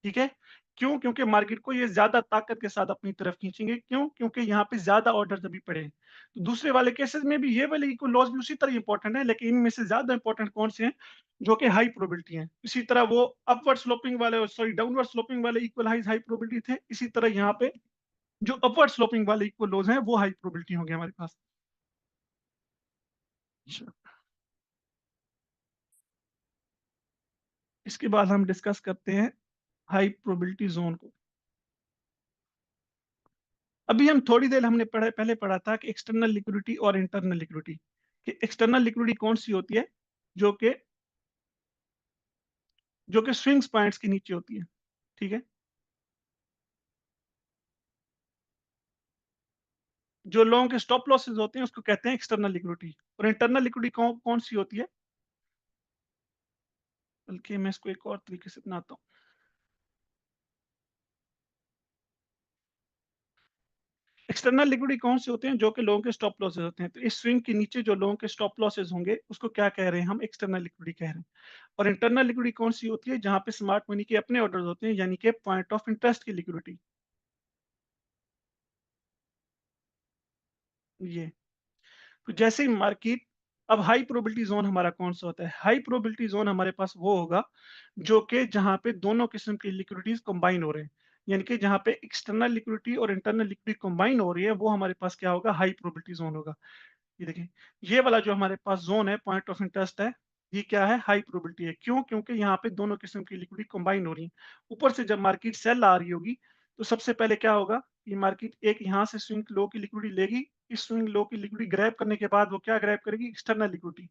ठीक है। क्यों? क्योंकि मार्केट को ये ज्यादा ताकत के साथ अपनी तरफ खींचेंगे। क्यों? क्योंकि यहाँ पे ज्यादा ऑर्डर अभी पड़े हैं। तो दूसरे वाले केसेस में भी ये वाले इक्वल लॉस भी उसी तरह इंपॉर्टेंट है, लेकिन इनमें से ज्यादा इंपॉर्टेंट कौन से हैं, जो कि हाई प्रोबेबिलिटी है। इसी तरह वो अपवर्ड स्लोपिंग वाले, सॉरी डाउनवर्ड स्लोपिंग वाले इक्वल हाई प्रोबेबिलिटी थे, इसी तरह यहाँ पे जो अपवर्ड स्लोपिंग वाले इक्वल लॉस हैं वो हाई प्रोबेबिलिटी होंगे हमारे पास। अच्छा, इसके बाद हम डिस्कस करते हैं हाई प्रोबेबिलिटी जोन को। अभी हम थोड़ी देर हमने पहले पढ़ा था कि एक्सटर्नल लिक्विडिटी और इंटरनल लिक्विडिटी, कि एक्सटर्नल लिक्विडिटी कौन सी होती है, जो कि स्विंग्स पॉइंट्स के नीचे होती है, ठीक है। जो लोगों के स्टॉप लॉसेस होते हैं उसको कहते हैं एक्सटर्नल लिक्विडिटी। और इंटरनल लिक्विडिटी कौन कौन सी होती है, बल्कि मैं इसको एक और तरीके से बनाता हूँ। एक्सटर्नल लिक्विडिटी कौन से होते हैं, जो कि लोगों के स्टॉप लॉसेस होते हैं। तो इस स्विंग के नीचे जो लोगों के स्टॉप लॉसेस होंगे उसको क्या कह रहे हैं, हम एक्सटर्नल लिक्विडिटी कह रहे हैं। और इंटरनल लिक्विडिटी कौन सी होती है, जहां पे स्मार्ट मनी के अपने ऑर्डर्स होते हैं, यानी कि पॉइंट ऑफ इंटरेस्ट की लिक्विडिटी। ये, तो जैसे ही मार्केट, अब हाई प्रोबेबिलिटी जोन हमारा कौन सा होता है, हाई प्रोबेबिलिटी जोन हमारे पास वो होगा जो कि जहां पे दोनों किस्म की लिक्विडिटीज कंबाइन हो रहे हैं, यानी कि जहां पे एक्सटर्नल लिक्विडिटी और इंटरनल लिक्विडिटी कंबाइन हो रही है, वो हमारे पास क्या होगा, हाई प्रोबेबिलिटी जोन होगा। ये देखिए, ये वाला जो हमारे पास जोन है, पॉइंट ऑफ इंटरेस्ट है, ये क्या है, हाई प्रोबेबिलिटी है। क्यों? क्योंकि यहाँ पे दोनों किस्म की लिक्विडिटी कंबाइन हो रही है। ऊपर से जब मार्केट सेल आ रही होगी तो सबसे पहले क्या होगा कि मार्केट एक यहाँ से स्विंग लो की लिक्विडिटी लेगी। इस स्विंग लो की लिक्विडिटी ग्रैब करने के बाद वो क्या ग्रैब करेगी? External liquidity.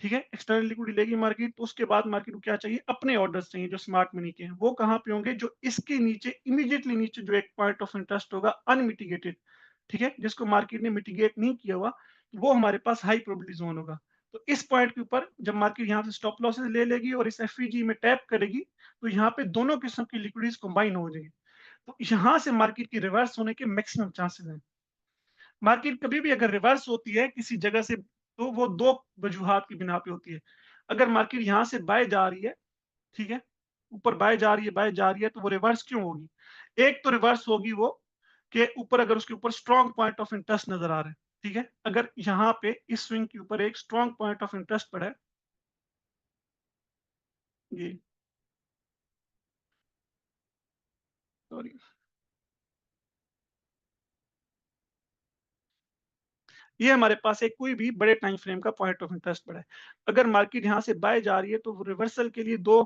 ठीक है, एक्सटर्नल लिक्विडिटी लेगी मार्केट, तो उसके बाद मार्केट को क्या चाहिए? अपने ऑर्डर्स चाहिए जो स्मार्ट मनी के हैं। वो कहाँ पे होंगे? जो इसके नीचे, इमीडिएटली नीचे जो एक पॉइंट ऑफ इंटरेस्ट होगा अनमिटिगेटेड, ठीक है, जिसको मार्केट ने मिटिगेट नहीं किया हुआ, वो हमारे पास हाई प्रोबेबिलिटी जोन होगा। तो इस पॉइंट के ऊपर जब मार्केट यहाँ से स्टॉप लॉसेस ले लेगी और इस एफईजी में टैप करेगी, तो यहाँ पे दोनों किस्म की लिक्विडिटीज कंबाइन हो जाएगी। तो यहाँ से मार्केट की रिवर्स होने के मैक्सिमम चांसेस हैं। मार्केट कभी भी अगर रिवर्स होती है किसी जगह से, तो वो 2 वजूहात की बिना पे होती है। अगर मार्केट यहाँ से बाय जा रही है, ठीक है? ऊपर बाय जा रही है, बाय जा रही है, तो वो रिवर्स क्यों होगी? एक तो रिवर्स होगी वो कि ऊपर अगर उसके ऊपर स्ट्रॉन्ग पॉइंट ऑफ इंटरेस्ट नज़र आ रहा है, ठीक है? अगर यहाँ पे इस स्विंग के ऊपर एक स्ट्रॉन्ग पॉइंट ऑफ इंटरेस्ट पड़ा है, ये सॉरी, ये हमारे पास एक कोई भी बड़े टाइम फ्रेम का पॉइंट ऑफ इंटरेस्ट पड़ा है। अगर मार्केट यहाँ से बाय जा रही है, तो रिवर्सल के लिए 2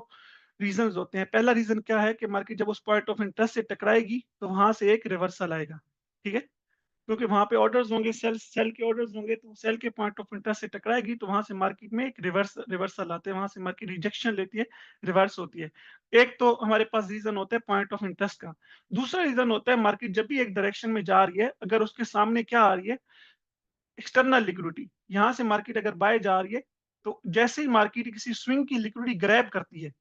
रीज़न्स होते हैं। पहला रीज़न क्या है कि मार्केट जब उस पॉइंट ऑफ इंटरेस्ट से टकराएगी, तो वहाँ से एक रिवर्सल आएगा, ठीक है? क्योंकि वहाँ पे ऑर्डर्स होंगे, सेल सेल के ऑर्डर्स होंगे, तो सेल के पॉइंट ऑफ इंटरेस्ट से टकराएगी, तो वहाँ से मार्केट में एक रिवर्सल आते हैं, वहाँ से मार्केट रिजेक्शन लेती है, रिवर्स होती है। एक तो हमारे पास रीज़न होता है पॉइंट ऑफ इंटरेस्ट का। दूसरा रीज़न होता है मार्केट जब भी एक डायरेक्शन में जा रही है, अगर उसके सामने क्या आ रही है? External liquidity. यहाँ से मार्केट अगर बाय जा रही है, तो जैसे ही मार्केट किसी स्विंग की लिक्विडिटी ग्रैब करती है,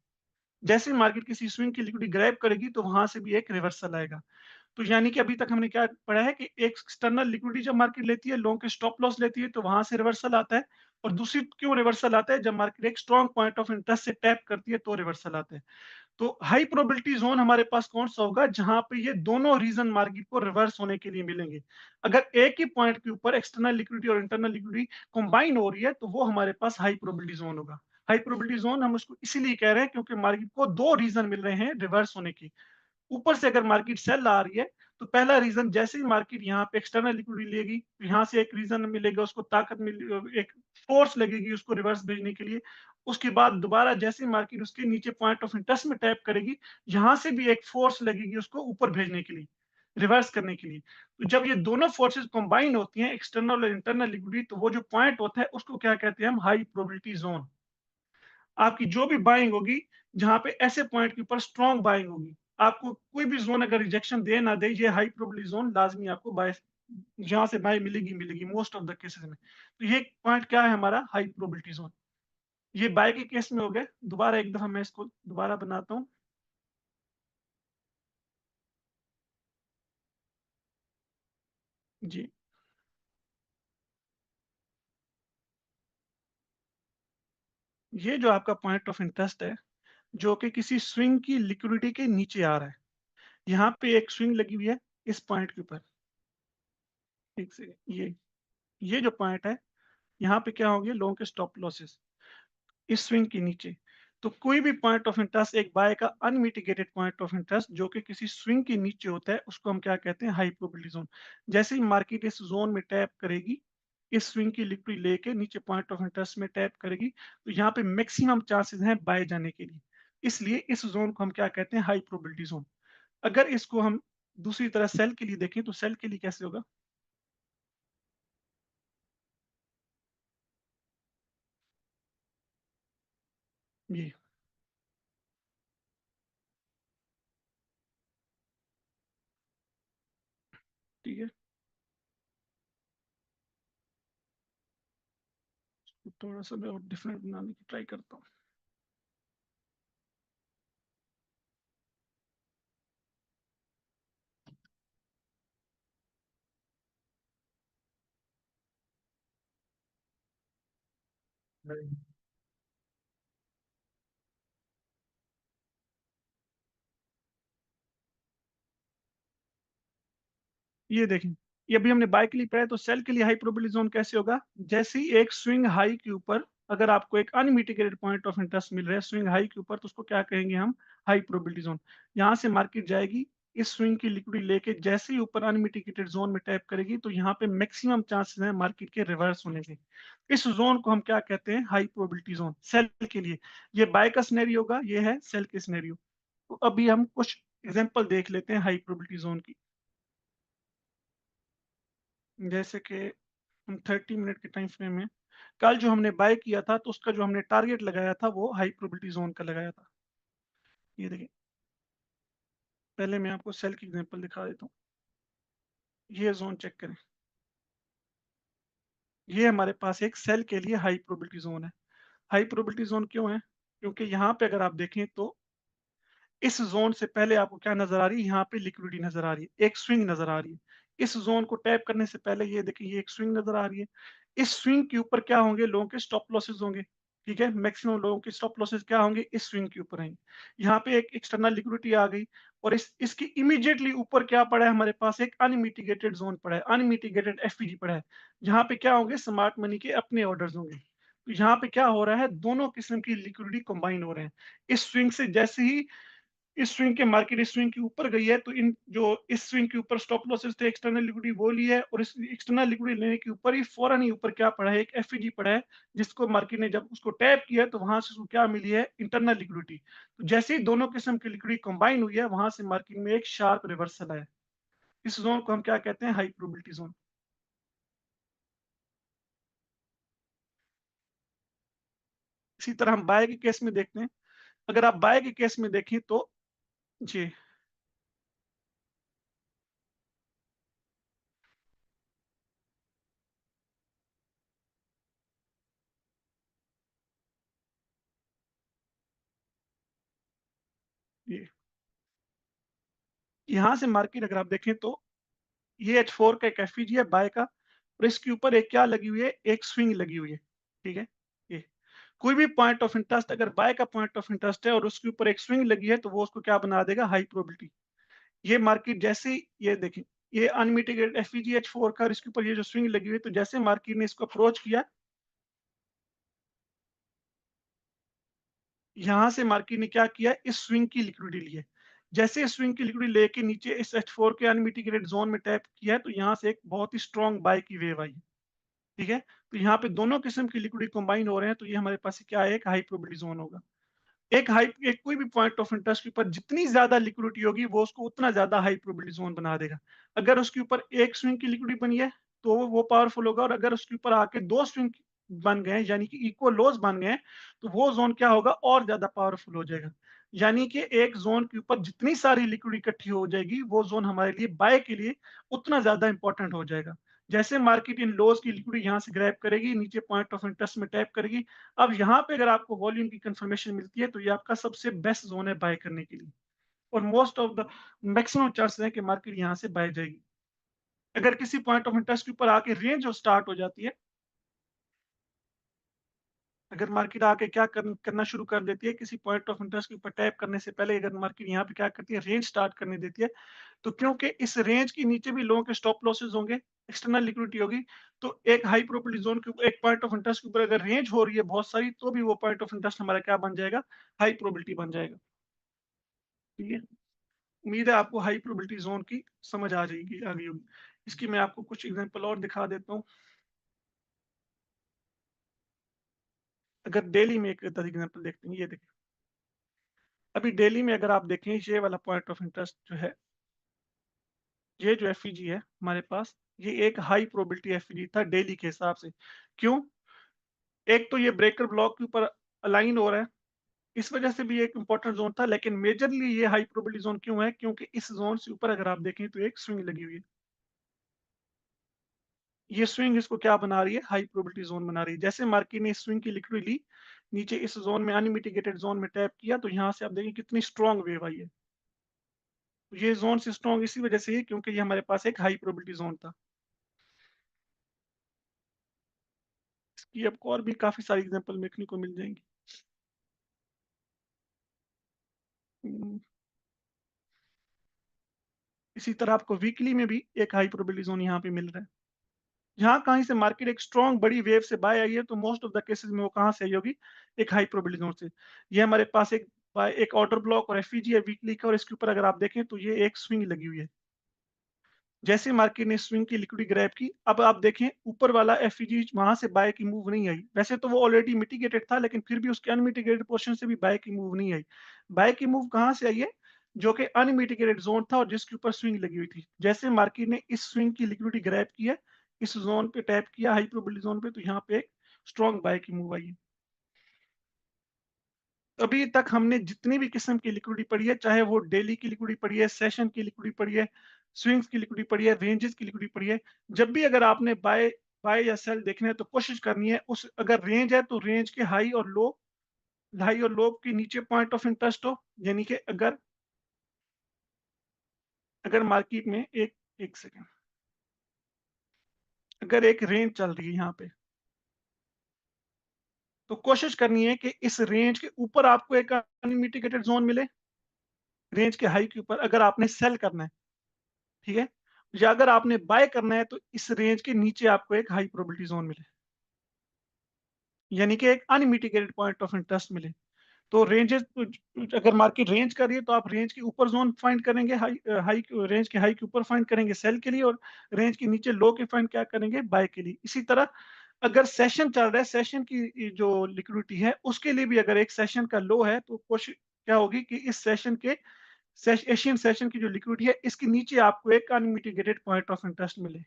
जैसे ही मार्केट किसी स्विंग की लिक्विडिटी ग्रैब करेगी, तो वहाँ से भी एक रिवर्सल आएगा। तो यानी कि अभी तक हमने क्या पढ़ा है कि एक एक्सटर्नल लिक्विडिटी जब मार्केट लेती है, लोगों के स्टॉप लॉस लेती है, तो वहां से रिवर्सल आता है। और दूसरी क्यों रिवर्सल आता है? जब मार्केट एक स्ट्रॉन्ग पॉइंट ऑफ इंटरेस्ट से टैप करती है, तो रिवर्सल आता है। तो हाई प्रोबेबिलिटी जोन हमारे पास कौन सा होगा? जहां पे ये दोनों रीजन मार्केट को रिवर्स होने के लिए मिलेंगे। अगर एक ही पॉइंट के ऊपर एक्सटर्नल लिक्विडिटी और इंटरनल लिक्विडिटी कंबाइन हो रही है, तो वो हमारे पास हाई प्रोबेबिलिटी जोन होगा। हाई प्रोबेबिलिटी जोन हम उसको इसीलिए कह रहे हैं क्योंकि मार्केट को 2 रीजन मिल रहे हैं रिवर्स होने के। ऊपर से अगर मार्केट सेल आ रही है, तो पहला रीजन जैसे ही मार्केट यहाँ पे एक्सटर्नल लिक्विडिटी लेगी, तो यहाँ से एक रीजन मिलेगा, उसको ताकत मिल एक फोर्स लगेगी उसको रिवर्स भेजने के लिए। उसके बाद दोबारा जैसे ही मार्केट उसके नीचे पॉइंट ऑफ इंटरेस्ट में टैप करेगी, यहाँ से भी एक फोर्स लगेगी उसको ऊपर भेजने के लिए, रिवर्स करने के लिए। तो जब ये दोनों फोर्सेस कंबाइन होती हैं, एक्सटर्नल और इंटरनल लिक्विडिटी, तो वो जो पॉइंट होता है उसको क्या कहते हैं हम? High probability zone. आपकी जो भी बाइंग होगी, जहाँ पे ऐसे पॉइंट के ऊपर स्ट्रॉन्ग बाइंग होगी, आपको कोई भी ज़ोन अगर रिजेक्शन दे ना दे, ये हाई प्रोबेबिलिटी ज़ोन लाज़मी आपको बाय जहाँ से बाय मिलेगी, मिलेगी मोस्ट ऑफ द केसेज़ में। तो ये पॉइंट क्या है हमारा? High probability zone. ये बाय के केस में हो गए। दोबारा एक दफ़ा मैं इसको दोबारा बनाता हूँ। जी, ये जो आपका पॉइंट ऑफ इंटरेस्ट है, जो कि किसी स्विंग की लिक्विडिटी के नीचे आ रहा है। यहाँ पे एक स्विंग लगी हुई है इस पॉइंट के ऊपर। एक सेकंड, ये जो पॉइंट है, यहाँ पे क्या होंगे? लोगों के स्टॉप लॉसेस। इस स्विंग के नीचे। तो कोई भी पॉइंट ऑफ इंटरेस्ट एक बाय का अनमिटिगेटेड पॉइंट ऑफ इंटरेस्ट जो कि किसी स्विंग के नीचे होता है, उसको हम क्या कहते हैं? High probability zone. जैसे ही मार्केट इस जोन में टैप करेगी, इस स्विंग की लिक्विडिटी लेके नीचे पॉइंट ऑफ इंटरेस्ट में टैप करेगी, तो यहाँ पे मैक्सिमम चांसेस हैं बाय जाने के लिए। इसलिए इस जोन को हम क्या कहते हैं? High probability zone. अगर इसको हम दूसरी तरह सेल के लिए देखें, तो सेल के लिए कैसे होगा? ये, ठीक है, तो थोड़ा सा मैं और डिफरेंट बनाने की ट्राई करता हूँ। ये देखें, ये अभी हमने बाय के लिए पढ़ा है, तो सेल के लिए हाई प्रोबेबिलिटी जोन कैसे होगा? जैसे ही एक स्विंग हाई के ऊपर अगर आपको एक अनमिटिगेटेड पॉइंट ऑफ इंटरेस्ट मिल रहा है स्विंग हाई के ऊपर, तो उसको क्या कहेंगे हम? High probability zone. यहाँ से मार्केट जाएगी, इस स्विंग की लिक्विडिटी लेके जैसे ही ऊपर अनमिटिगेटेड जोन में टैप करेगी, तो यहाँ पे मैक्सिमम चांसेस हैं मार्केट के रिवर्स होने के। इस जोन को हम क्या कहते हैं? हाई प्रोबेबिलिटी जोन सेल के लिए। ये बाय का सिनेरियो होगा, ये है सेल के सिनेरियो। तो अभी हम कुछ एग्जांपल देख लेते हैं हाई प्रोबेबिलिटी ज़ोन की। जैसे कि हम 30 मिनट के टाइम फ्रेम में कल जो हमने बाय किया था, तो उसका जो हमने टारगेट लगाया था, वो हाई प्रोबेबिलिटी ज़ोन का लगाया था। ये देखिए, पहले मैं आपको सेल की एग्जांपल दिखा देता हूँ। ये ज़ोन चेक करें। ये हमारे पास एक सेल के लिए हाई प्रोबेबिलिटी ज़ोन है। हाई प्रोबेबिलिटी ज़ोन क्यों है? क्योंकि यहाँ पे अगर आप देखें तो इस ज़ोन से पहले आपको क्या नज़र आ रही है? यहाँ पे लिक्विडिटी नज़र आ रही है, एक स्विंग नज़र आ रही है। इस ज़ोन को टैप करने से पहले ये देखिए, ये एक स्विंग नज़र आ रही है। इस स्विंग के ऊपर क्या होंगे? लोगों के स्टॉप लॉसेस होंगे, ठीक है? मैक्सिमम लोगों के स्टॉप लॉसेस क्या होंगे? इस स्विंग के ऊपर आएँगे। यहाँ पे एक एक्सटर्नल लिक्विडिटी आ गई और इसके इमीडिएटली ऊपर क्या पड़ा है? हमारे पास एक अनमिटिगेटेड ज़ोन पड़ा है, अनमिटिगेटेड एफपीजी पड़ा है। जहाँ पे क्या होंगे? स्मार्ट मनी के अपने ऑर्डर्स होंगे। तो यहाँ पे क्या हो रहा है? दोनों किस्म की लिक्विडिटी कंबाइन हो रहे हैं। इस स्विंग से जैसे ही इस स्विंग के मार्केट इस स्विंग के ऊपर गई है, तो इन जो इस स्विंग के ऊपर स्टॉप लॉसेस थे, एक्सटर्नल लिक्विडिटी वो ली है और इस एक्सटर्नल लिक्विडिटी लेने के ऊपर ही फौरन ही ऊपर क्या पड़ा है? एक एफईजी पड़ा है, जिसको मार्केट ने जब उसको टैप किया तो वहां से उसको क्या मिली है? Internal liquidity. तो जैसे ही दोनों किस्म की लिक्विडिटी कंबाइन हुई है, वहां से मार्केट में एक शार्प रिवर्सल आया। इस जोन को हम क्या कहते हैं? High probability zone. इसी तरह हम बाय के केस में देखते हैं। अगर आप बाय के केस में देखें तो जी, ये यहाँ से मार्केट अगर आप देखें तो ये H4 का एक एफईजी है बाय का और इसके ऊपर एक क्या लगी हुई है? एक स्विंग लगी हुई है, ठीक है? ये कोई भी पॉइंट ऑफ इंटरेस्ट अगर बाय का पॉइंट ऑफ इंटरेस्ट है और उसके ऊपर एक स्विंग लगी है, तो वो उसको क्या बना देगा? High probability. ये मार्केट जैसे ही ये देखें, ये अनमिटिगेटेड एफईजी H4 का और इसके ऊपर ये जो स्विंग लगी हुई है, तो जैसे मार्केट ने इसको अप्रोच किया, यहाँ से मार्केट ने क्या किया? इस स्विंग की लिक्विडिटी ली है। जैसे इस स्विंग की लिक्विडिटी लेके नीचे इस H4 के अनमिटिगेटेड जोन में टैप किया है, तो यहाँ से एक बहुत ही स्ट्रॉन्ग बाय की वेव आई है। ठीक है? तो यहाँ पे दोनों किस्म की लिक्विडिटी कंबाइन हो रहे हैं, तो ये हमारे पास क्या है? एक हाई प्रोबेबिलिटी ज़ोन होगा। एक कोई भी पॉइंट ऑफ इंटरेस्ट के ऊपर जितनी ज़्यादा लिक्विडिटी होगी, वो उसको उतना ज़्यादा हाई प्रोबेबिलिटी ज़ोन बना देगा। अगर उसके ऊपर एक स्विंग की लिक्विडिटी बनी है, तो वो पावरफुल होगा और अगर उसके ऊपर आके 2 स्विंग बन गए हैं, यानी कि इक्वल लोज़ बन गए हैं, तो वो ज़ोन क्या होगा? और ज़्यादा पावरफुल हो जाएगा। यानी कि एक ज़ोन के ऊपर जितनी सारी लिक्विडिटी इकट्ठी हो जाएगी, वो ज़ोन हमारे लिए बाय के लिए उतना ज़्यादा इंपॉर्टेंट हो जाएगा। जैसे मार्केट इन लोज़ की लिक्विडिटी यहाँ से ग्रैब करेगी, नीचे पॉइंट ऑफ इंटरेस्ट में टैप करेगी, अब यहाँ पे अगर आपको वॉल्यूम की कंफर्मेशन मिलती है, तो ये आपका सबसे बेस्ट ज़ोन है बाय करने के लिए और most of the maximum chances है कि मार्केट यहाँ से बाय जाएगी। अगर किसी पॉइंट ऑफ इंटरेस्ट के ऊपर आके रेंज जो स्टार्ट हो जाती है, अगर मार्केट आके क्या करना शुरू कर देती है, किसी पॉइंट ऑफ इंटरेस्ट के ऊपर टैप करने से पहले अगर मार्केट यहाँ पे क्या करती है? रेंज स्टार्ट करने देती है, तो क्योंकि इस रेंज के नीचे भी लोगों के स्टॉप लॉसेस होंगे, एक्सटर्नल लिक्विडिटी होगी, तो एक हाई प्रोबेबिलिटी ज़ोन के ऊपर एक पॉइंट ऑफ इंटरेस्ट के ऊपर अगर रेंज हो रही है बहुत सारी, तो भी वो पॉइंट ऑफ इंटरेस्ट हमारा क्या बन जाएगा? हाई प्रोबेबिलिटी बन जाएगा। ठीक है? उम्मीद है आपको हाई प्रोबेबिलिटी ज़ोन की समझ आ गई होगी। इसकी मैं आपको कुछ एग्ज़ाम्पल और दिखा देता हूँ। अगर डेली में एक एग्ज़ाम्पल देखते हैं, ये देखिए। अभी डेली में अगर आप देखें, ये वाला पॉइंट ऑफ इंटरेस्ट जो है, ये जो एफईजी है हमारे पास, ये एक हाई प्रोबेबिलिटी एफईजी था डेली के हिसाब से। क्यों? एक तो ये ब्रेकर ब्लॉक के ऊपर अलाइन हो रहा है, इस वजह से भी एक इम्पोर्टेंट ज़ोन था, लेकिन मेजरली ये हाई प्रोबेबिलिटी ज़ोन क्यों है? क्योंकि इस ज़ोन से ऊपर अगर आप देखें तो एक स्विंग लगी हुई है। ये स्विंग इसको क्या बना रही है? हाई प्रोबेबिलिटी ज़ोन बना रही है। जैसे मार्केट ने इस स्विंग की लिक्विडिटी ली, नीचे इस ज़ोन में अनमिटिगेटेड ज़ोन में टैप किया, तो यहाँ से आप देखिए कितनी स्ट्रॉन्ग वेव आई है। तो ये ज़ोन से स्ट्रॉन्ग इसी वजह से है क्योंकि ये हमारे पास एक हाई प्रोबेबिलिटी ज़ोन था। इसकी आपको और भी काफ़ी सारी एग्ज़ाम्पल देखने को मिल जाएँगी। उम, इसी तरह आपको वीकली में भी एक हाई प्रोबेबिलिटी ज़ोन यहाँ पे मिल रहा है। यहाँ कहीं से मार्केट एक स्ट्रॉन्ग बड़ी वेव से बाय आई है, तो मोस्ट ऑफ द केसेज़ में वो कहाँ से आई होगी? एक हाई प्रोबेबिलिटी ज़ोन से। ये हमारे पास एक ऑर्डर ब्लॉक और एफईजी है वीकली का और इसके ऊपर अगर आप देखें तो ये एक स्विंग लगी हुई है। जैसे मार्केट ने स्विंग की लिक्विडिटी ग्रैब की, अब आप देखें ऊपर वाला एफईजी वहाँ से बाय की मूव नहीं आई। वैसे तो वो ऑलरेडी मिटिगेटेड था, लेकिन फिर भी उसके अनमिटिगेटेड पोर्शन से भी बाय की मूव नहीं आई। बाय की मूव कहाँ से आई है? जो कि अनमिटिगेटेड जोन था और जिसके ऊपर स्विंग लगी हुई थी। जैसे मार्केट ने इस स्विंग की लिक्विडिटी ग्रैब की है, इस जोन पे टैप किया हाई प्रोबेबिलिटी जोन पे, तो यहाँ पे एक स्ट्रॉन्ग बाय की मूव आई है। अभी तक हमने जितनी भी किस्म की लिक्विडिटी पढ़ी है, चाहे वो डेली की लिक्विडिटी पढ़ी है, सेशन की लिक्विडिटी पढ़ी है, स्विंग्स की लिक्विडिटी पढ़ी है, रेंजेस की लिक्विडिटी पढ़ी है, जब भी अगर आपने बाय बाय या सेल देखना है तो कोशिश करनी है उस, अगर रेंज है तो रेंज के हाई और लो के नीचे पॉइंट ऑफ इंटरेस्ट हो। यानी कि अगर अगर मार्केट में एक सेकंड, अगर एक रेंज चल रही है यहाँ पे, तो कोशिश करनी है कि इस रेंज के ऊपर आपको एक अनमिटिगेटेड जोन मिले, रेंज के हाई के ऊपर अगर आपने सेल करना है, ठीक है? या अगर आपने बाय करना है तो इस रेंज के नीचे आपको एक हाई प्रोबेबिलिटी जोन मिले, यानी कि एक अनमिटिगेटेड पॉइंट ऑफ इंटरेस्ट मिले। तो रेंजेस, अगर मार्केट रेंज कर रही है तो आप रेंज के ऊपर जोन फाइंड करेंगे, हाई रेंज के हाई के ऊपर फाइंड करेंगे सेल के लिए, और रेंज के नीचे लो के फाइंड क्या करेंगे, बाय के लिए। इसी तरह अगर सेशन चल रहा है, सेशन की जो लिक्विडिटी है उसके लिए भी अगर एक सेशन का लो है तो कोशिश क्या होगी कि इस सेशन के एशियन सेशन की जो लिक्विडिटी है इसके नीचे आपको एक अनमिटिगेटेड पॉइंट ऑफ इंटरेस्ट मिले,